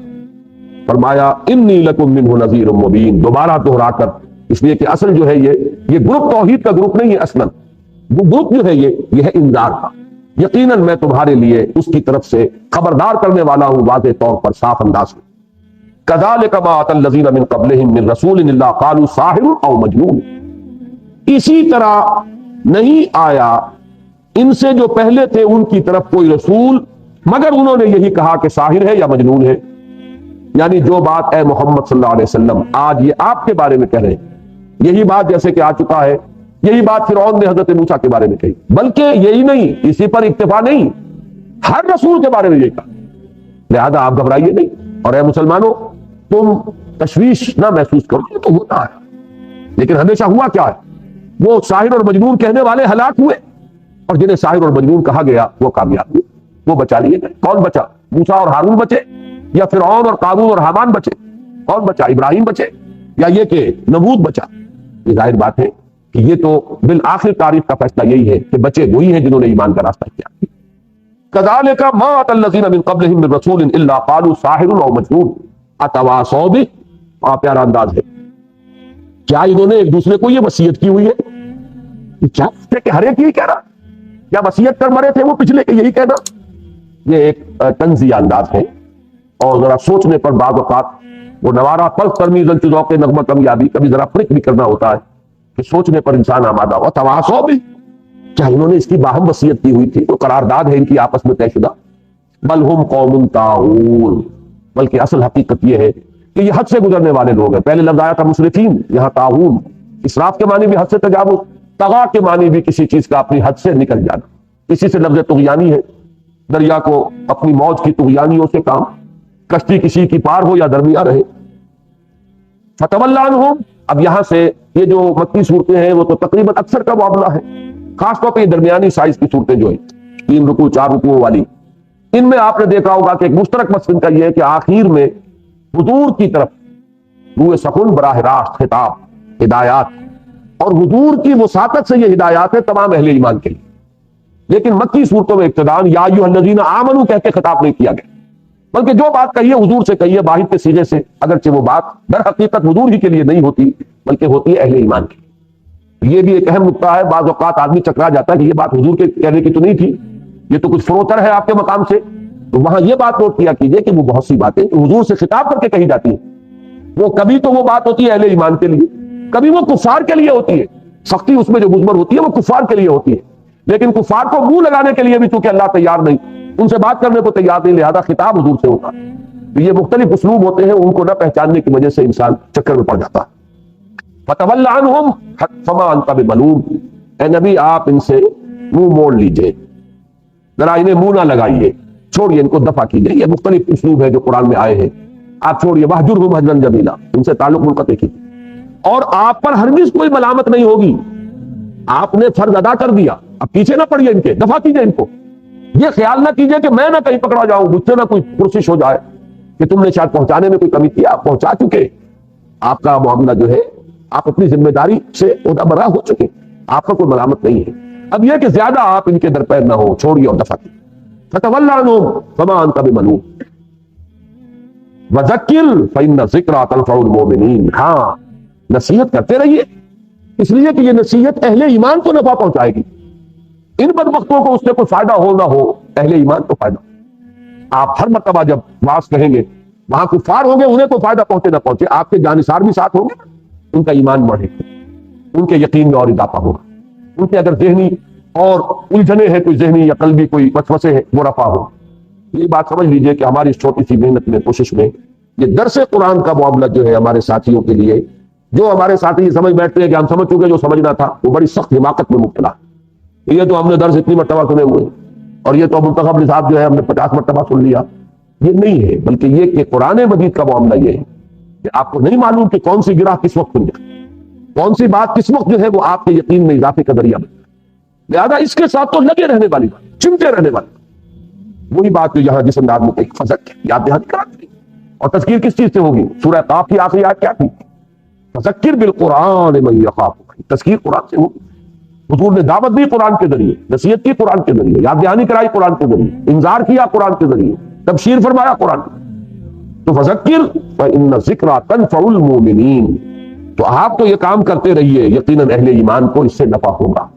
فرمایا انی لکم منہ نذیر مبین، دوبارہ دہرا کر، اس لیے کہ اصل جو ہے یہ گروپ توحید کا گروپ نہیں ہے، اصلا وہ گروپ جو ہے یہ ہے انذار کا۔ یقیناً میں تمہارے لیے اس کی طرف سے خبردار کرنے والا ہوں واضح طور پر، صاف انداز میں۔ کذالک ما اتى الذین من قبلہم من رسول الا قالوا ساحر او مجنون، اسی طرح نہیں آیا ان سے جو پہلے تھے ان کی طرف کوئی رسول مگر انہوں نے یہی کہا کہ ساحر ہے یا مجنون ہے۔ یعنی جو بات اے محمد صلی اللہ علیہ وسلم آج یہ آپ کے بارے میں کہہ رہے ہیں، یہی بات جیسے کہ آ چکا ہے، یہی بات فرعون نے حضرت موسیٰ کے بارے میں کہی، بلکہ یہی نہیں، اسی پر اکتفا نہیں، ہر رسول کے بارے میں یہی کہا۔ لہذا آپ گھبرائیے نہیں، اور اے مسلمانوں تم تشویش نہ محسوس کرو، یہ تو ہوتا ہے، لیکن ہمیشہ ہوا کیا ہے، وہ ساحر اور مجنون کہنے والے ہلاک ہوئے، اور جنہیں ساحر اور مجنون کہا گیا وہ کامیاب ہوئے، وہ بچا لیے گئے۔ کون بچا؟ موسیٰ اور ہارون بچے، یا فرعون اور قارون اور حامان بچے؟ کون بچا؟ ابراہیم بچے، یا یہ کہ نمرود بچا؟ یہ ظاہر بات ہے کہ یہ تو بالآخر تاریخ کا فیصلہ یہی ہے کہ بچے وہی ہیں جنہوں نے ایمان کا راستہ کیا۔ کذالک ما اتى الذین من قبلہم من رسول الا قالوا ساحر او مجنون اتواصوا بہ، بڑا پیارا انداز ہے، کیا انہوں نے ایک دوسرے کو یہ وصیت کی ہوئی ہے؟ کیا کہ ہر ایک یہی کہہ رہا، کیا وصیت کر مرے تھے وہ پچھلے کہ یہی کہنا؟ یہ ایک طنزیہ انداز ہے، اور ذرا سوچنے پر بعض اوقات وہ نوارہ پلس ترمیزن چیزوں کے نغمہ کمیابی کبھی ذرا فرق بھی کرنا ہوتا ہے کہ سوچنے پر انسان آمادہ ہو۔ تواصوا بھی، کیا انہوں نے اس کی باہم وصیت کی ہوئی تھی؟ تو قرارداد ہے ان کی آپس میں طے شدہ۔ بل ہم قوم طاغون، بلکہ اصل حقیقت یہ ہے کہ یہ حد سے گزرنے والے لوگ ہیں۔ پہلے لفظ آیا تھا مسرفین، یہاں طاغون، اسراف کے معنی بھی حد سے تجاوز، طغا کے معنی بھی کسی چیز کا اپنی حد سے نکل جانا، اسی سے لفظ طغیانی ہے، دریا کو اپنی موج کی طغیانیوں سے کام، کشتی کسی کی پار ہو یا درمیان رہے۔ فتول عنہم، اب یہاں سے یہ جو مکی صورتیں ہیں وہ تو تقریباً اکثر کا معاملہ ہے، خاص طور پہ یہ درمیانی سائز کی صورتیں جو ہیں 3 رکوع 4 رکوع والی، ان میں آپ نے دیکھا ہوگا کہ ایک مشترک مسئلہ کا یہ ہے کہ آخر میں حضور کی طرف روئے سخن براہ راست خطاب، ہدایات، اور حضور کی وساطت سے یہ ہدایات ہے تمام اہل ایمان کے لیے، لیکن مکی صورتوں میں ابتداءً یا ایھا الذین آمنوا کہہ کے خطاب نہیں کیا گیا، بلکہ جو بات کہی ہے حضور سے کہی ہے واحد کے سیغے سے، اگرچہ وہ بات در حقیقت حضور ہی کے لیے نہیں ہوتی بلکہ ہوتی ہے اہل ایمان کی۔ یہ بھی ایک اہم نقطہ ہے، بعض اوقات آدمی چکرا جاتا ہے کہ یہ بات حضور کے کہنے کی تو نہیں تھی، یہ تو کچھ فروتر ہے آپ کے مقام سے، تو وہاں یہ بات نوٹ کیا کیجئے کہ وہ بہت سی باتیں حضور سے خطاب کر کے کہی جاتی ہیں، وہ کبھی تو وہ بات ہوتی ہے اہل ایمان کے لیے، کبھی وہ کفار کے لیے ہوتی ہے، سختی اس میں جو مضمر ہوتی ہے وہ کفار کے لیے ہوتی ہے، لیکن کفار کو منہ لگانے کے لیے بھی چونکہ اللہ تیار نہیں، ان سے بات کرنے کو تیار نہیں، لہذا خطاب حضور سے ہوتا ہے۔ تو یہ مختلف اسلوب ہوتے ہیں، ان کو نہ پہچاننے کی وجہ سے انسان چکر میں پڑ جاتا ہے۔ فتول عنہم فما انت بملوم، اے نبی آپ ان سے منہ موڑ لیجئے، ذرا انہیں منہ نہ لگائیے، چھوڑیے، ان کو دفع کیجئے۔ یہ مختلف اسلوب ہے جو قرآن میں آئے ہیں، آپ چھوڑیے، وہجرہم ہجرا جمیلا، ان سے تعلق منقطع کیجئے، اور آپ پر ہرگز کوئی ملامت نہیں ہوگی، آپ نے فرض ادا کر دیا، اب پیچھے نہ پڑیے، ان کے دفع کیجئے، ان کو یہ خیال نہ کیجئے کہ میں نہ کہیں پکڑا جاؤں، مجھ سے نہ کوئی پرسش ہو جائے، کہ تم نے شاید پہنچانے میں کوئی کمی کی، آپ پہنچا چکے، آپ کا معاملہ جو ہے آپ اپنی ذمہ داری سے عہدہ برا ہو چکے، آپ کا کوئی ملامت نہیں ہے۔ اب یہ کہ زیادہ آپ ان کے در پیر نہ ہو، چھوڑیے اور دفع کیجیے۔ فتول عنہم فما انت بملوم وذکر فإن الذکریٰ تنفع المؤمنین، ہاں نصیحت کرتے رہیے، اس لیے کہ یہ نصیحت اہل ایمان کو نفع پہنچائے گی۔ ان بدبختوں کو اس سے کوئی فائدہ ہو نہ ہو، اہل ایمان کو فائدہ۔ آپ ہر مرتبہ جب واعظ کہیں گے، وہاں کفار ہوں گے، انہیں کوئی فائدہ پہنچے نہ پہنچے، آپ کے جانثار بھی ساتھ ہوں گے، ان کا ایمان بڑھے گا، ان کے یقین میں اور اضافہ ہوگا، ان کے اگر ذہنی اور الجھنے ہیں، کوئی ذہنی یا قلبی کوئی وسوسے ہیں، وہ رفع ہو۔ یہ بات سمجھ لیجئے کہ ہماری اس چھوٹی سی محنت میں، کوشش میں، یہ درس قرآن کا معاملہ جو ہے ہمارے ساتھیوں کے لیے، جو ہمارے ساتھی یہ سمجھ بیٹھتے ہیں کہ ہم سمجھ چکے، جو سمجھنا تھا وہ بڑی سخت حماقت میں مبتلا۔ یہ تو ہم نے درس اتنی مرتبہ سنے ہوئے، اور یہ تو منتخب نصاب جو ہے ہم نے 50 مرتبہ سن لیا، یہ نہیں ہے، بلکہ یہ کہ قرآن مجید کا معاملہ یہ ہے کہ آپ کو نہیں معلوم کہ کون سی گرہ کس وقت کھل جائے، کون سی بات کس وقت جو ہے وہ آپ کے یقین میں اضافے کا ذریعہ بنے۔ لہذا اس کے ساتھ تو لگے رہنے والی بات، چمٹے رہنے والی بات، وہی بات جو یہاں جس انداز میں ایک فذکر یاد دہانی کرا دی۔ اور تذکیر کس چیز سے ہوگی؟ سورہ قاف کی آخری آیت کیا تھی؟ فذکر بالقرآن من یخاف، تذکیر قرآن سے ہوگی۔ حضور نے دعوت دی قرآن کے ذریعے، نصیحت کی قرآن کے ذریعے، یاد دہانی کرائی قرآن کے ذریعے، انذار کیا قرآن کے ذریعے، تبشیر فرمایا قرآن کے ذریعے۔ تو فذکر فإن الذکریٰ تنفع المؤمنین، تو آپ تو یہ کام کرتے رہیے، یقیناً اہل ایمان کو اس سے نفع ہوگا۔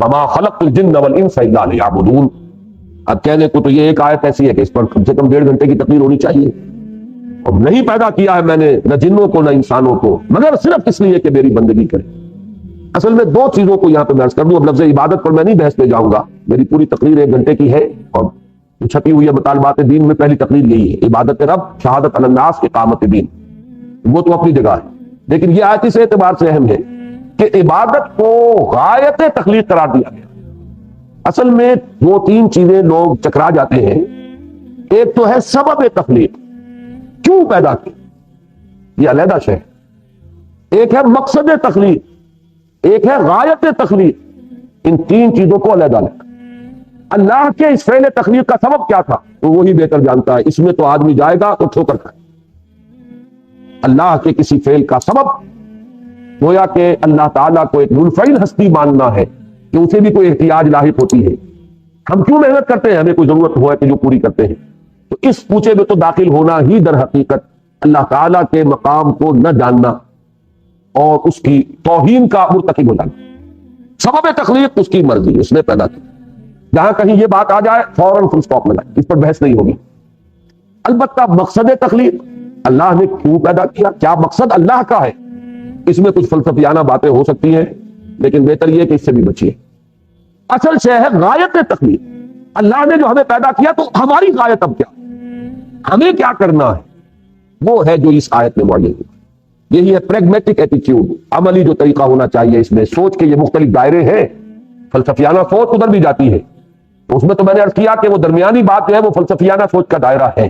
وما خلقت الجن والانس الا لیعبدون، اب کہنے کو تو یہ ایک آیت ایسی ہے کہ اس پر کم سے کم 1.5 گھنٹے کی تقریر ہونی چاہیے۔ اور نہیں پیدا کیا ہے میں نے نہ جنوں کو نہ انسانوں کو مگر صرف اس لیے کہ میری بندگی کرے۔ اصل میں دو چیزوں کو یہاں پہ میں عرض کر دوں، اب لفظ عبادت پر میں نہیں بحث پہ جاؤں گا، میری پوری تقریر 1 گھنٹے کی ہے، اور جو چھپی ہوئی ہے مطالبات دین میں پہلی تقریر یہی ہے، عبادت رب، شہادت علی الناس، اقامت دین، وہ تو اپنی جگہ ہے، لیکن یہ آیت اس اعتبار سے اہم ہے کہ عبادت کو غایت تخلیق قرار دیا گیا۔ اصل میں وہ 3 چیزیں لوگ چکرا جاتے ہیں، ایک تو ہے سبب تخلیق، کیوں پیدا کی، یہ علیحدہ شے، ایک ہے مقصد تخلیق، ایک ہے غایت تخلیق، ان 3 چیزوں کو علیحدہ لے۔ اللہ کے اس فعل تخلیق کا سبب کیا تھا تو وہی بہتر جانتا ہے، اس میں تو آدمی جائے گا تو ٹھوکر کھائے۔ اللہ کے کسی فعل کا سبب گویا کہ اللہ تعالیٰ کو ایک منفعل ہستی ماننا ہے کہ اسے بھی کوئی احتیاج لاحق ہوتی ہے۔ ہم کیوں محنت کرتے ہیں؟ ہمیں کوئی ضرورت ہوا کہ جو پوری کرتے ہیں، تو اس پوچھے میں تو داخل ہونا ہی در حقیقت اللہ تعالیٰ کے مقام کو نہ جاننا اور اس کی توہین کا مرتکب ہو جانا۔ سبب تخلیق اس کی مرضی، اس نے پیدا کی، جہاں کہیں یہ بات آ جائے فوراً فل سٹاپ لگائے، اس پر بحث نہیں ہوگی۔ البتہ مقصد تخلیق، اللہ نے کیوں پیدا کیا، کیا مقصد اللہ کا ہے، اس میں کچھ فلسفیانہ باتیں ہو سکتی ہیں، لیکن بہتر یہ کہ اس سے بھی بچیے۔ اصل شے ہے غایت تخلیق، اللہ نے جو ہمیں پیدا کیا تو ہماری غایت اب کیا، ہمیں کیا کرنا ہے، وہ ہے جو اس آیت میں معین ہے۔ یہی ہے پریگمیٹک ایٹیٹیوڈ، عملی جو طریقہ ہونا چاہیے اس میں۔ سوچ کے یہ مختلف دائرے ہیں، فلسفیانہ سوچ ادھر بھی جاتی ہے، اس میں تو میں نے عرض کیا کہ وہ درمیانی بات جو ہے وہ فلسفیانہ سوچ کا دائرہ ہے۔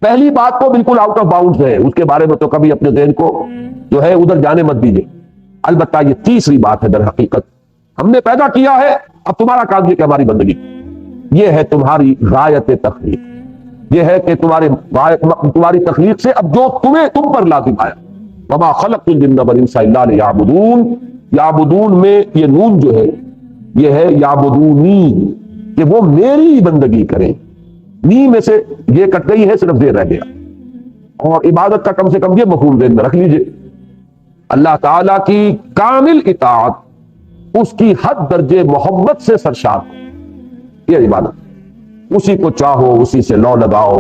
پہلی بات تو بالکل آؤٹ آف باؤنڈز ہے، اس کے بارے میں تو کبھی اپنے ذہن کو جو ہے ادھر جانے مت دیجیے۔ البتہ یہ تیسری بات ہے، در حقیقت ہم نے پیدا کیا ہے، اب تمہارا کام یہ کہ ہماری بندگی، یہ ہے تمہاری غایت تخلیق، یہ ہے کہ تمہاری تخلیق سے اب جو تم پر لازم آیا۔ وما خلقت الجن والانس الا لیعبدون، یعبدون میں یہ نون جو ہے یہ ہے یعبدونی، کہ وہ میری بندگی کریں، نی میں سے یہ کٹ گئی ہے، صرف زیر رہ گیا، اور عبادت کا کم سے کم یہ مفہوم ذہن میں رکھ لیجئے، اللہ تعالیٰ کی کامل اطاعت، اس کی حد درجے محبت سے سرشار، یہ عبادت، اسی کو چاہو، اسی سے لو لگاؤ،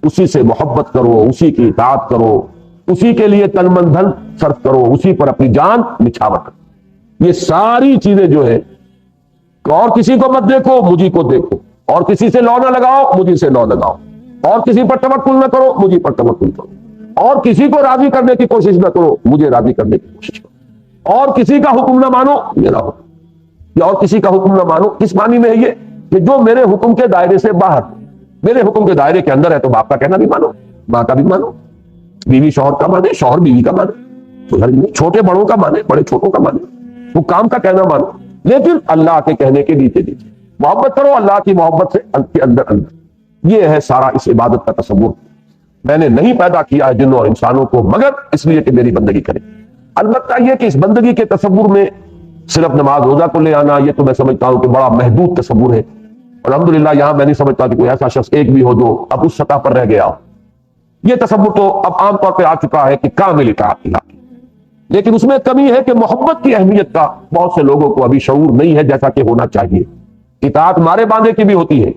اسی سے محبت کرو، اسی کی اطاعت کرو، اسی کے لیے تن من دھن صرف کرو، اسی پر اپنی جان نچھاور کرو۔ یہ ساری چیزیں جو ہے، اور کسی کو مت دیکھو، مجھے کو دیکھو، اور کسی سے لو نہ لگاؤ، مجھے سے لو لگاؤ، اور کسی پر توکل نہ کرو، مجھے پر توکل کرو، اور کسی کو راضی کرنے کی کوشش نہ کرو، مجھے راضی کرنے کی کوشش کرو، اور کسی کا حکم نہ مانو، میرا حکم، یا اور کسی کا حکم نہ مانو، کس معنی میں ہے یہ کہ جو میرے حکم کے دائرے سے باہر، میرے حکم کے دائرے کے اندر ہے تو باپ کا کہنا بھی مانو، ماں کا بھی مانو، بیوی شوہر کا مانے، شوہر بیوی کا مانے، چھوٹے بڑوں کا مانے، بڑے چھوٹوں کا مانے، حکام کا کہنا مانو، لیکن اللہ کے کہنے کے نیچے نیچے محبت کرو، اللہ کی محبت سے کے اندر اندر۔ یہ ہے سارا اس عبادت کا تصور۔ میں نے نہیں پیدا کیا ہے جنوں اور انسانوں کو مگر اس لیے کہ میری بندگی کریں. البتہ یہ کہ اس بندگی کے تصور میں صرف نماز روزہ کو لے آنا یہ تو میں سمجھتا ہوں کہ بڑا محدود تصور ہے. الحمدللہ یہاں میں نہیں سمجھتا کہ کوئی ایسا شخص ایک بھی ہو جو اب اس سطح پر رہ گیا ہو. یہ تصور تو اب عام طور پہ آ چکا ہے کہ کامل اطاعت کی، لیکن اس میں کمی ہے کہ محبت کی اہمیت کا بہت سے لوگوں کو ابھی شعور نہیں ہے جیسا کہ ہونا چاہیے. اطاعت مارے باندھے کی بھی ہوتی ہے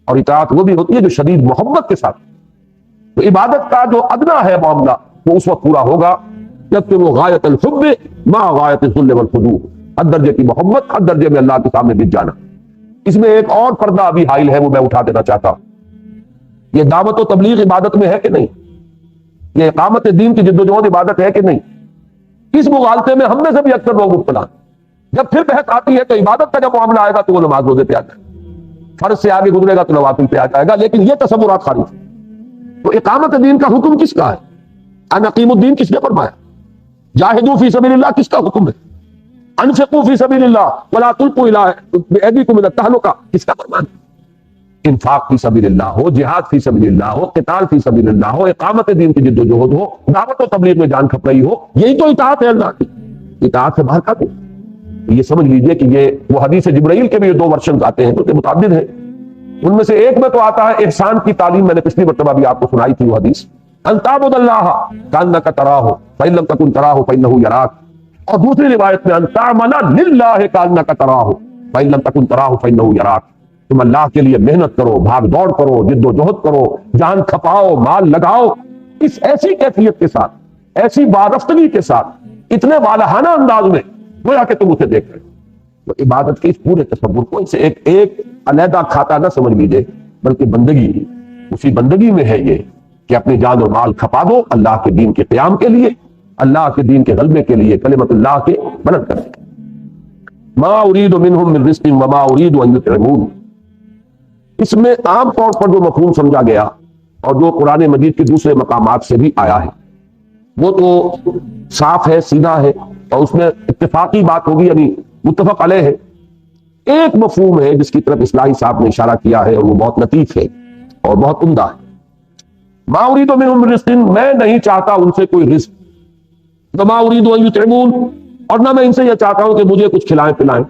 اور اطاعت وہ بھی ہوتی ہے جو شدید محبت کے ساتھ. تو عبادت کا جو ادنا ہے معاملہ وہ اس وقت پورا ہوگا جبکہ وہ غایت الحب ما غایت الذل والخضوع، حد درجے کی محبت، حد درجے میں اللہ کے سامنے بچ جانا. اس میں ایک اور پردہ ابھی حائل ہے، وہ میں اٹھا دینا چاہتا ہوں. یہ دعوت و تبلیغ عبادت میں ہے کہ نہیں؟ یہ اقامت دین کی جدوجہد عبادت ہے کہ نہیں؟ اس مغالطے میں ہم میں سے بھی اکثر لوگ مبتلا. جب پھر بحث آتی ہے تو عبادت کا جب معاملہ آئے گا تو وہ نماز روزے پہ آ جائے گا، فرض سے آگے گزرے گا تو نوافل پہ آ جائے گا، لیکن یہ تصورات خارج. تو اقامت دین کا حکم کس کا ہے؟ ان اقیموا الدین کس نے فرمایا؟ جاہدوا فی سبیل اللہ کس کا حکم ہے؟ انفقوا فی سبیل اللہ ولا تلقوا الی ایدیکم الی التہلکہ کس کا فرمان ہے؟ انفاق فی سبیل اللہ ہو، جہاد فی سبیل اللہ ہو، قتال فی سبیل اللہ ہو، اقامت دین کی جدوجہد ہو، دعوت و تبلیغ میں جان کھپرئی ہو، یہی تو اطاعت ہے اللہ کی. اطاعت سے باہر کا تو یہ سمجھ لیجئے کہ یہ وہ حدیث جبرائیل کے بھی یہ 2 ورژنز آتے ہیں جو متعدد ہیں. ان میں سے ایک میں تو آتا ہے احسان کی تعلیم، میں نے پچھلی مرتبہ بھی آپ کو سنائی تھی وہ حدیث، ان تعبد اللہ کانک تراہ فإن لم تکن تراہ فإنہ یراک. اور دوسری روایت میں ان تعمل للہ کانک تراہ فإن لم تکن تراہ فإنہ یراک. تم اللہ کے لیے محنت کرو، بھاگ دوڑ کرو، جد و جہد کرو، جان کھپاؤ، مال لگاؤ، اس ایسی کیفیت کے ساتھ، ایسی وارفتگی کے ساتھ، اتنے والہانہ انداز میں گویا کہ تم اسے دیکھ رہے. تو عبادت کے اس پورے تصور کو اسے ایک علیحدہ کھاتا نہ سمجھ لیجیے، بلکہ بندگی، اسی بندگی میں ہے یہ کہ اپنی جان اور مال کھپا دو اللہ کے دین کے قیام کے لیے، اللہ کے دین کے غلبے کے لیے، کلمت اللہ کے بلند کرنے کے لیے. ما اريد منهم من رزق وما اريد ان يطعمون. اس میں عام طور پر جو مفہوم سمجھا گیا اور جو قرآن مجید کے دوسرے مقامات سے بھی آیا ہے وہ تو صاف ہے، سیدھا ہے، اور اس میں اتفاقی بات ہوگی، یعنی متفق علیہ ہے. ایک مفہوم ہے جس کی طرف اصلاحی صاحب نے اشارہ کیا ہے اور وہ بہت لطیف ہے اور بہت عمدہ ہے. ما اريد منهم من رزق، میں نہیں چاہتا ان سے کوئی رزق، وما اريد ان يطعمون، اور نہ میں ان سے یہ چاہتا ہوں کہ مجھے کچھ کھلائیں پلائیں.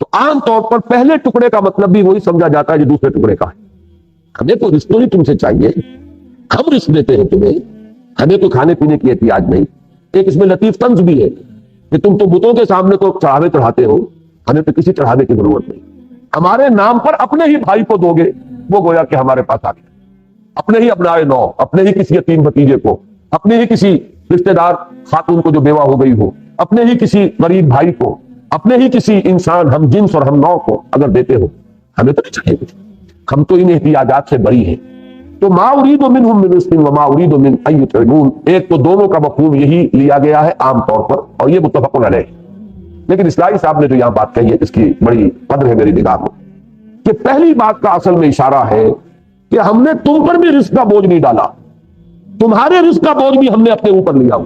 تو عام طور پر پہلے ٹکڑے کا مطلب بھی وہی سمجھا جاتا ہے جو دوسرے ٹکڑے کا ہے. ہمیں کوئی رزق نہیں تم سے چاہیے، ہم رزق دیتے ہیں تمہیں، ہمیں کوئی کھانے پینے کی احتیاج نہیں. ایک اس میں لطیف طنز بھی ہے کہ تم تو بتوں کے سامنے تو چڑھاوے چڑھاتے ہو، ہمیں تو کسی چڑھاوے کی ضرورت نہیں. ہمارے نام پر اپنے ہی بھائی کو دو گے وہ گویا کہ ہمارے پاس آ گیا، اپنے ہی ابنائے نو، اپنے ہی کسی یتیم بھتیجے کو، اپنے ہی کسی رشتہ دار خاتون کو جو بیوہ ہو گئی ہو، اپنے ہی کسی غریب بھائی کو، اپنے ہی کسی انسان ہم جنس اور ہم نو کو اگر دیتے ہو، ہمیں تو نہیں چاہیے کچھ، ہم تو ان احتیاجات سے بری ہیں. تو ما اريد منهم من رزق وما اريد من ان يطعمون، ایک تو دونوں کا مفہوم یہی لیا گیا ہے عام طور پر اور یہ متفق علیہ. لیکن اصلاحی صاحب نے جو یہاں بات کہی ہے اس کی بڑی قدر ہے میری نگاہ میں، کہ پہلی بات کا اصل میں اشارہ ہے کہ ہم نے تم پر بھی رزق کا بوجھ نہیں ڈالا، تمہارے رزق کا بوجھ بھی ہم نے اپنے اوپر لیا ہو،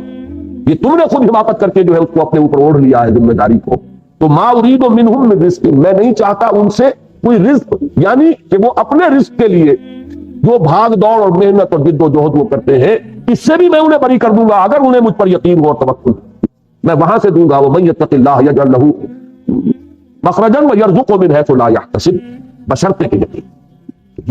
یہ تم نے خود حماقت کر کے جو ہے اس کو اپنے اوپر اوڑھ لیا ہے ذمہ داری کو. تو ما اريد منهم من رزق، میں نہیں چاہتا ان سے کوئی رزق، یعنی کہ وہ اپنے رزق کے لیے جو بھاگ دوڑ اور محنت اور جد و جہد وہ کرتے ہیں اس سے بھی میں انہیں بری کر دوں گا اگر انہیں مجھ پر یقین ہو اور توکل. میں وہاں سے دوں گا، ومن یتق اللہ یجعل له مخرجا ویرزقه من حیث لا یحتسب، بشرطے کہ یقین.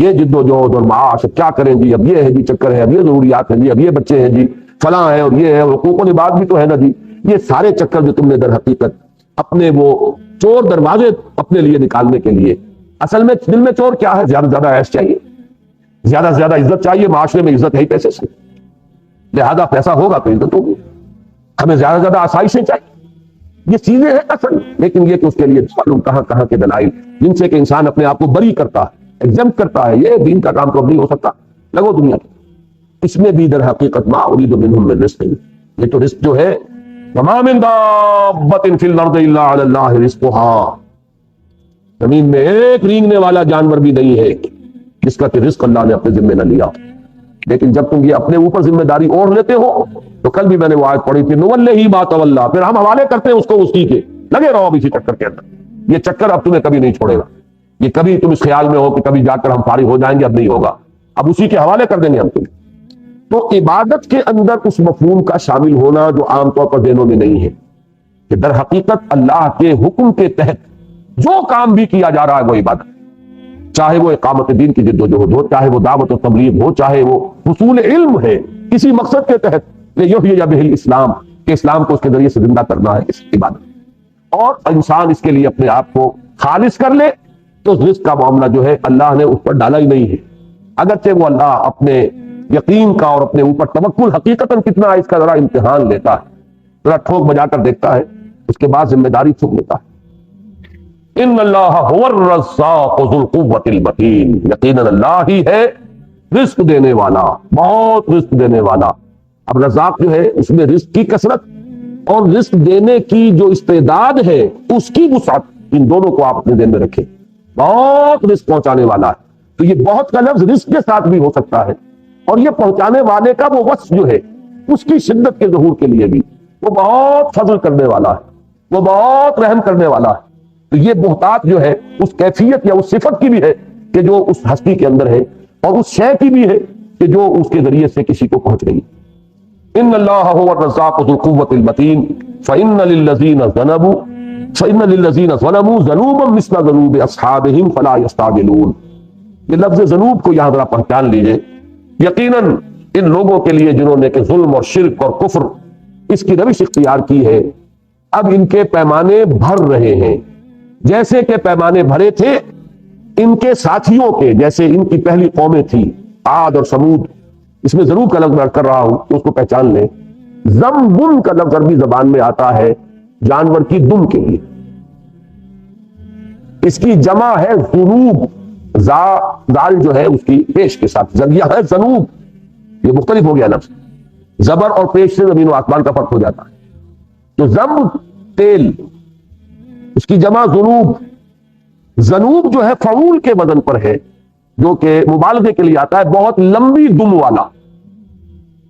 یہ جد و جہد اور معاش کیا کریں جی، اب یہ ہے جی چکر ہے، اب یہ ضروریات ہیں جی، اب یہ بچے ہیں جی، فلاں ہے اور یہ ہے، حقوق و لباس بھی تو ہے نا جی، یہ سارے چکر جو تم نے در حقیقت اپنے وہ چور دروازے اپنے لیے نکالنے کے لیے، اصل میں دل میں چور کیا ہے؟ زیادہ زیادہ عیش چاہیے، زیادہ سے زیادہ عزت چاہیے. معاشرے میں عزت ہے ہی پیسے سے، لہذا پیسہ ہوگا تو عزت ہوگی. ہمیں زیادہ سے زیادہ آسائشیں چاہیے، یہ چیزیں ہیں اصل. لیکن یہ کہ اس کے لیے معلوم کہاں کہاں کے دلائل جن سے کہ انسان اپنے آپ کو بری کرتا ہے، ایگزمپٹ کرتا ہے، یہ دین کا کام تو نہیں ہو سکتا، لگو دنیا کی. اس میں بھی در حقیقت ما اريد منهم من رزق، یہ تو رزق جو ہے وما من دابة في الارض الا على الله رزقها، زمین میں ایک رینگنے والا جانور بھی نہیں ہے جس کا کہ رزق اللہ نے اپنے ذمہ نہ لیا. لیکن جب تم یہ اپنے اوپر ذمہ داری اوڑھ لیتے ہو تو کل بھی میں نے وہ آیت پڑھی تھی، نوَلِّهِ مَا تَوَلَّىٰ، پھر ہم حوالے کرتے ہیں اس کو اسی کے، لگے رہو اب اسی چکر کے اندر. یہ چکر اب تمہیں کبھی نہیں چھوڑے گا، یہ کبھی تم اس خیال میں ہو کہ کبھی جا کر ہم فارغ ہو جائیں گے، اب نہیں ہوگا، اب اسی کے حوالے کر دیں گے ہم تمہیں. تو عبادت کے اندر اس مفہوم کا شامل ہونا جو عام طور پر ذہنوں میں نہیں ہے کہ در حقیقت اللہ کے حکم کے تحت جو کام بھی کیا جا رہا ہے وہ عبادت، چاہے وہ اقامت دین کی جد و جہد ہو، چاہے وہ دعوت و تبلیغ ہو، چاہے وہ حصول علم ہے کسی مقصد کے تحت، لیحیی بہ الاسلام کہ اسلام کو اس کے ذریعے سے زندہ کرنا ہے، اس عبادت، اور انسان اس کے لیے اپنے آپ کو خالص کر لے تو رزق کا معاملہ جو ہے اللہ نے اس پر ڈالا ہی نہیں ہے، اگرچہ وہ اللہ اپنے یقین کا اور اپنے اوپر توکل حقیقتاً کتنا ہے اس کا ذرا امتحان لیتا ہے، ذرا ٹھوک بجا کر دیکھتا ہے، اس کے بعد ذمہ داری چک لیتا ہے۔ ان اللہ هو الرزاق ذو القوۃ المتین، یقیناً اللہ ہی ہے رزق دینے والا، بہت رزق دینے والا۔ اب رزاق جو ہے اس میں رزق کی کثرت اور رزق دینے کی جو استعداد ہے اس کی وسعت، ان دونوں کو آپ اپنے ذہن میں رکھیں، بہت رزق پہنچانے والا ہے۔ تو یہ بہت کا لفظ رزق کے ساتھ بھی ہو سکتا ہے، اور یہ پہنچانے والے کا وہ وصف جو ہے اس کی شدت کے ظہور کے لیے بھی وہ بہت فضل کرنے والا ہے، وہ بہت رحم کرنے والا ہے۔ تو یہ بہتات جو ہے اس کیفیت یا اس صفت کی بھی ہے کہ جو اس ہستی کے اندر ہے، اور اس شے کی بھی ہے کہ جو اس کے ذریعے سے کسی کو پہنچ رہی ہے۔ ان اللہ هو الرزاق ذو القوۃ المتین فإن للذین ظلموا ذنوبا مثل ذنوب اصحابہم فلا یستعجلون۔ یہ لفظ ذنوب کو یہاں ذرا پہچان لیجئے، یقیناً ان لوگوں کے لیے جنہوں نے کہ ظلم اور شرک اور کفر اس کی روش اختیار کی ہے، اب ان کے پیمانے بھر رہے ہیں، جیسے کہ پیمانے بھرے تھے ان کے ساتھیوں کے، جیسے ان کی پہلی قومیں تھی عاد اور سمود۔ اس میں ضرور کا لفظ میں کر رہا ہوں تو اس کو پہچان لیں۔ ذنب کا لفظ عربی زبان میں آتا ہے جانور کی دم کے لیے، اس کی جمع ہے ذنوب، زال جو ہے اس کی پیش کے ساتھ، یہ ہے ذنوب، یہ مختلف ہو گیا لفظ، زبر اور پیش سے زمین و آسمان کا فرق ہو جاتا ہے۔ تو ذنب تیل، اس کی جمع ذنوب، ذنوب جو ہے فعول کے وزن پر ہے، جو کہ مبالغے کے لیے آتا ہے، بہت لمبی دم والا،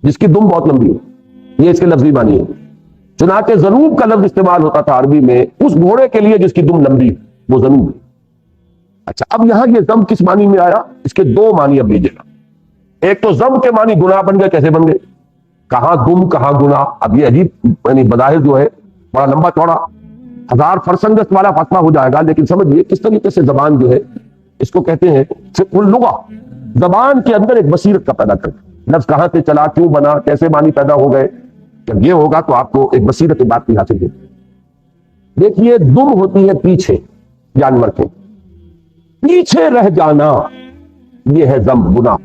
جس کی دم بہت لمبی ہو، یہ اس کے لفظی معنی ہے۔ چنانچہ ذنوب کا لفظ استعمال ہوتا تھا عربی میں اس گھوڑے کے لیے جس کی دم لمبی، وہ ذنوب ہے۔ اچھا، اب یہاں یہ ذم کس معنی میں آیا؟ اس کے دو معنی اب لیجیے گا۔ ایک تو ذم کے معنی گناہ بن گئے، کیسے بن گئے؟ کہاں دم کہاں گناہ، اب یہ عجیب یعنی بظاہر جو ہے بڑا لمبا چوڑا 1000 فرسنگست والا فاصلہ ہو جائے گا، لیکن سمجھیے کس طریقے سے زبان جو ہے اس کو کہتے ہیں فقہ اللغہ، زبان کے اندر ایک بصیرت کا پیدا کرنا، لفظ کہاں سے چلا، کیوں بنا، کیسے معنی پیدا ہو گئے، جب یہ ہوگا تو آپ کو ایک بصیرت بات کی حاصل ہوگی۔ دیکھیے دم ہوتی ہے پیچھے، جانور کے پیچھے رہ جانا، یہ ہے ذنب، گناہ۔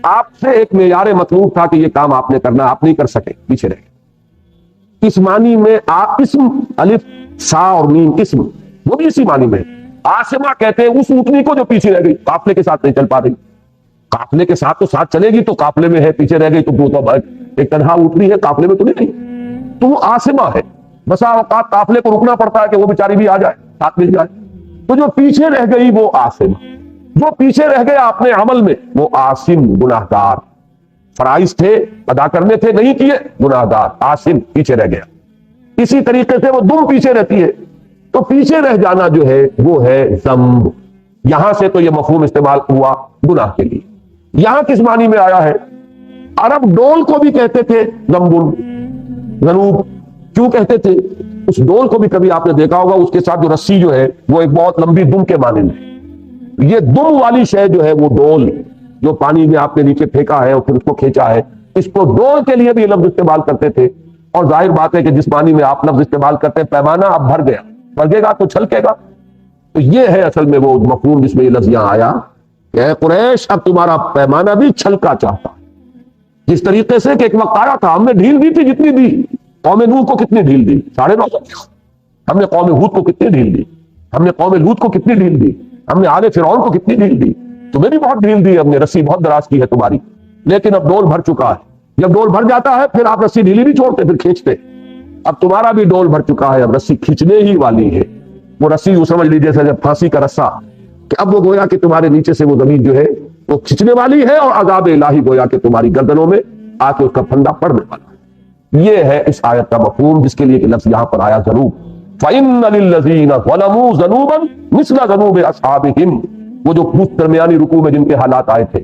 آپ سے ایک معیار مطلوب تھا کہ یہ کام آپ نے کرنا، آپ نہیں کر سکے، پیچھے رہ گئے۔ اس معنی میں اسم، الف سا اور میم اسم، وہ بھی اسی معنی میں آسمہ کہتے ہیں اس اونٹنی کو جو پیچھے رہ گئی، قافلے کے ساتھ نہیں چل پا رہی، قافلے کے ساتھ تو ساتھ چلے گی تو قافلے میں ہے، پیچھے رہ گئی تو ایک تنہا اونٹنی ہے، قافلے میں تو نہیں، تو وہ آسمہ ہے۔ بسا اوقات قافلے کو رکنا پڑتا ہے کہ وہ بیچاری بھی آ جائے، ساتھ مل جائے، تو جو پیچھے رہ گئی وہ آسمہ، جو پیچھے رہ گیا اپنے عمل میں وہ آسم، گناہگار۔ فرائض تھے ادا کرنے تھے، نہیں کیے، گناہگار، آسم، پیچھے رہ گیا۔ اسی طریقے سے وہ دم پیچھے رہتی ہے، تو پیچھے رہ جانا جو ہے وہ ہے ذنب۔ یہاں سے تو یہ مفہوم استعمال ہوا گناہ کے لیے۔ یہاں کس معنی میں آیا ہے؟ عرب ڈول کو بھی کہتے تھے ذنوب، کیوں کہتے تھے؟ اس ڈول کو بھی کبھی آپ نے دیکھا ہوگا، اس کے ساتھ جو رسی جو ہے وہ ایک بہت لمبی دم کے معنی میں، یہ دم والی شے جو ہے وہ ڈول، جو پانی میں آپ نے نیچے پھینکا ہے اور پھر اس کو کھینچا ہے، اس کو ڈول کے لیے بھی یہ لفظ استعمال کرتے تھے۔ اور ظاہر بات ہے کہ جس معنی میں آپ لفظ استعمال کرتے ہیں، پیمانہ اب بھر گیا، بھرگے گا تو چھلکے گا، تو یہ ہے اصل میں وہ مفہوم جس میں یہ لفظ یہاں آیا کہ اے قریش، اب تمہارا پیمانہ بھی چھلکا چاہتا ہے۔ جس طریقے سے کہ ایک وقت آیا تھا، ہم نے ڈھیل دی تھی جتنی دی، قوم نوح کو کتنی ڈھیل دی؟ 950۔ ہم نے قوم ہود کو کتنی ڈھیل دی، ہم نے قوم لوط کو کتنی ڈھیل دی، ہم نے آل فرعون کو کتنی ڈھیل دی، تمہیں بھی بہت ڈھیل دی، ہم نے رسی بہت دراز کی ہے تمہاری، لیکن اب ڈول بھر چکا ہے۔ جب ڈول بھر جاتا ہے پھر آپ رسی ڈھیلی نہیں چھوڑتے، پھر کھینچتے۔ اب تمہارا بھی ڈول بھر چکا ہے، اب رسی کھینچنے ہی والی ہے۔ وہ رسی یوں سمجھ لیجیے جب پھانسی کا رسا، کہ اب وہ گویا کہ تمہارے نیچے سے وہ زمین جو ہے وہ کھینچنے والی ہے، اور عذاب الہی گویا کہ تمہاری گردنوں میں آ کے اس کا پھندا پڑنے والا ہے۔ یہ ہے اس آیت کا مفہوم، جس کے لیے کہ لفظ یہاں پر آیا ضرور۔ فَإِنَّ لِلَّذِينَ ظَلَمُوا ذَنُوبًا مِثْلَ ذَنُوبِ أَصْحَابِهِمْ، وہ جو درمیانی رکوع میں جن کے حالات آئے تھے،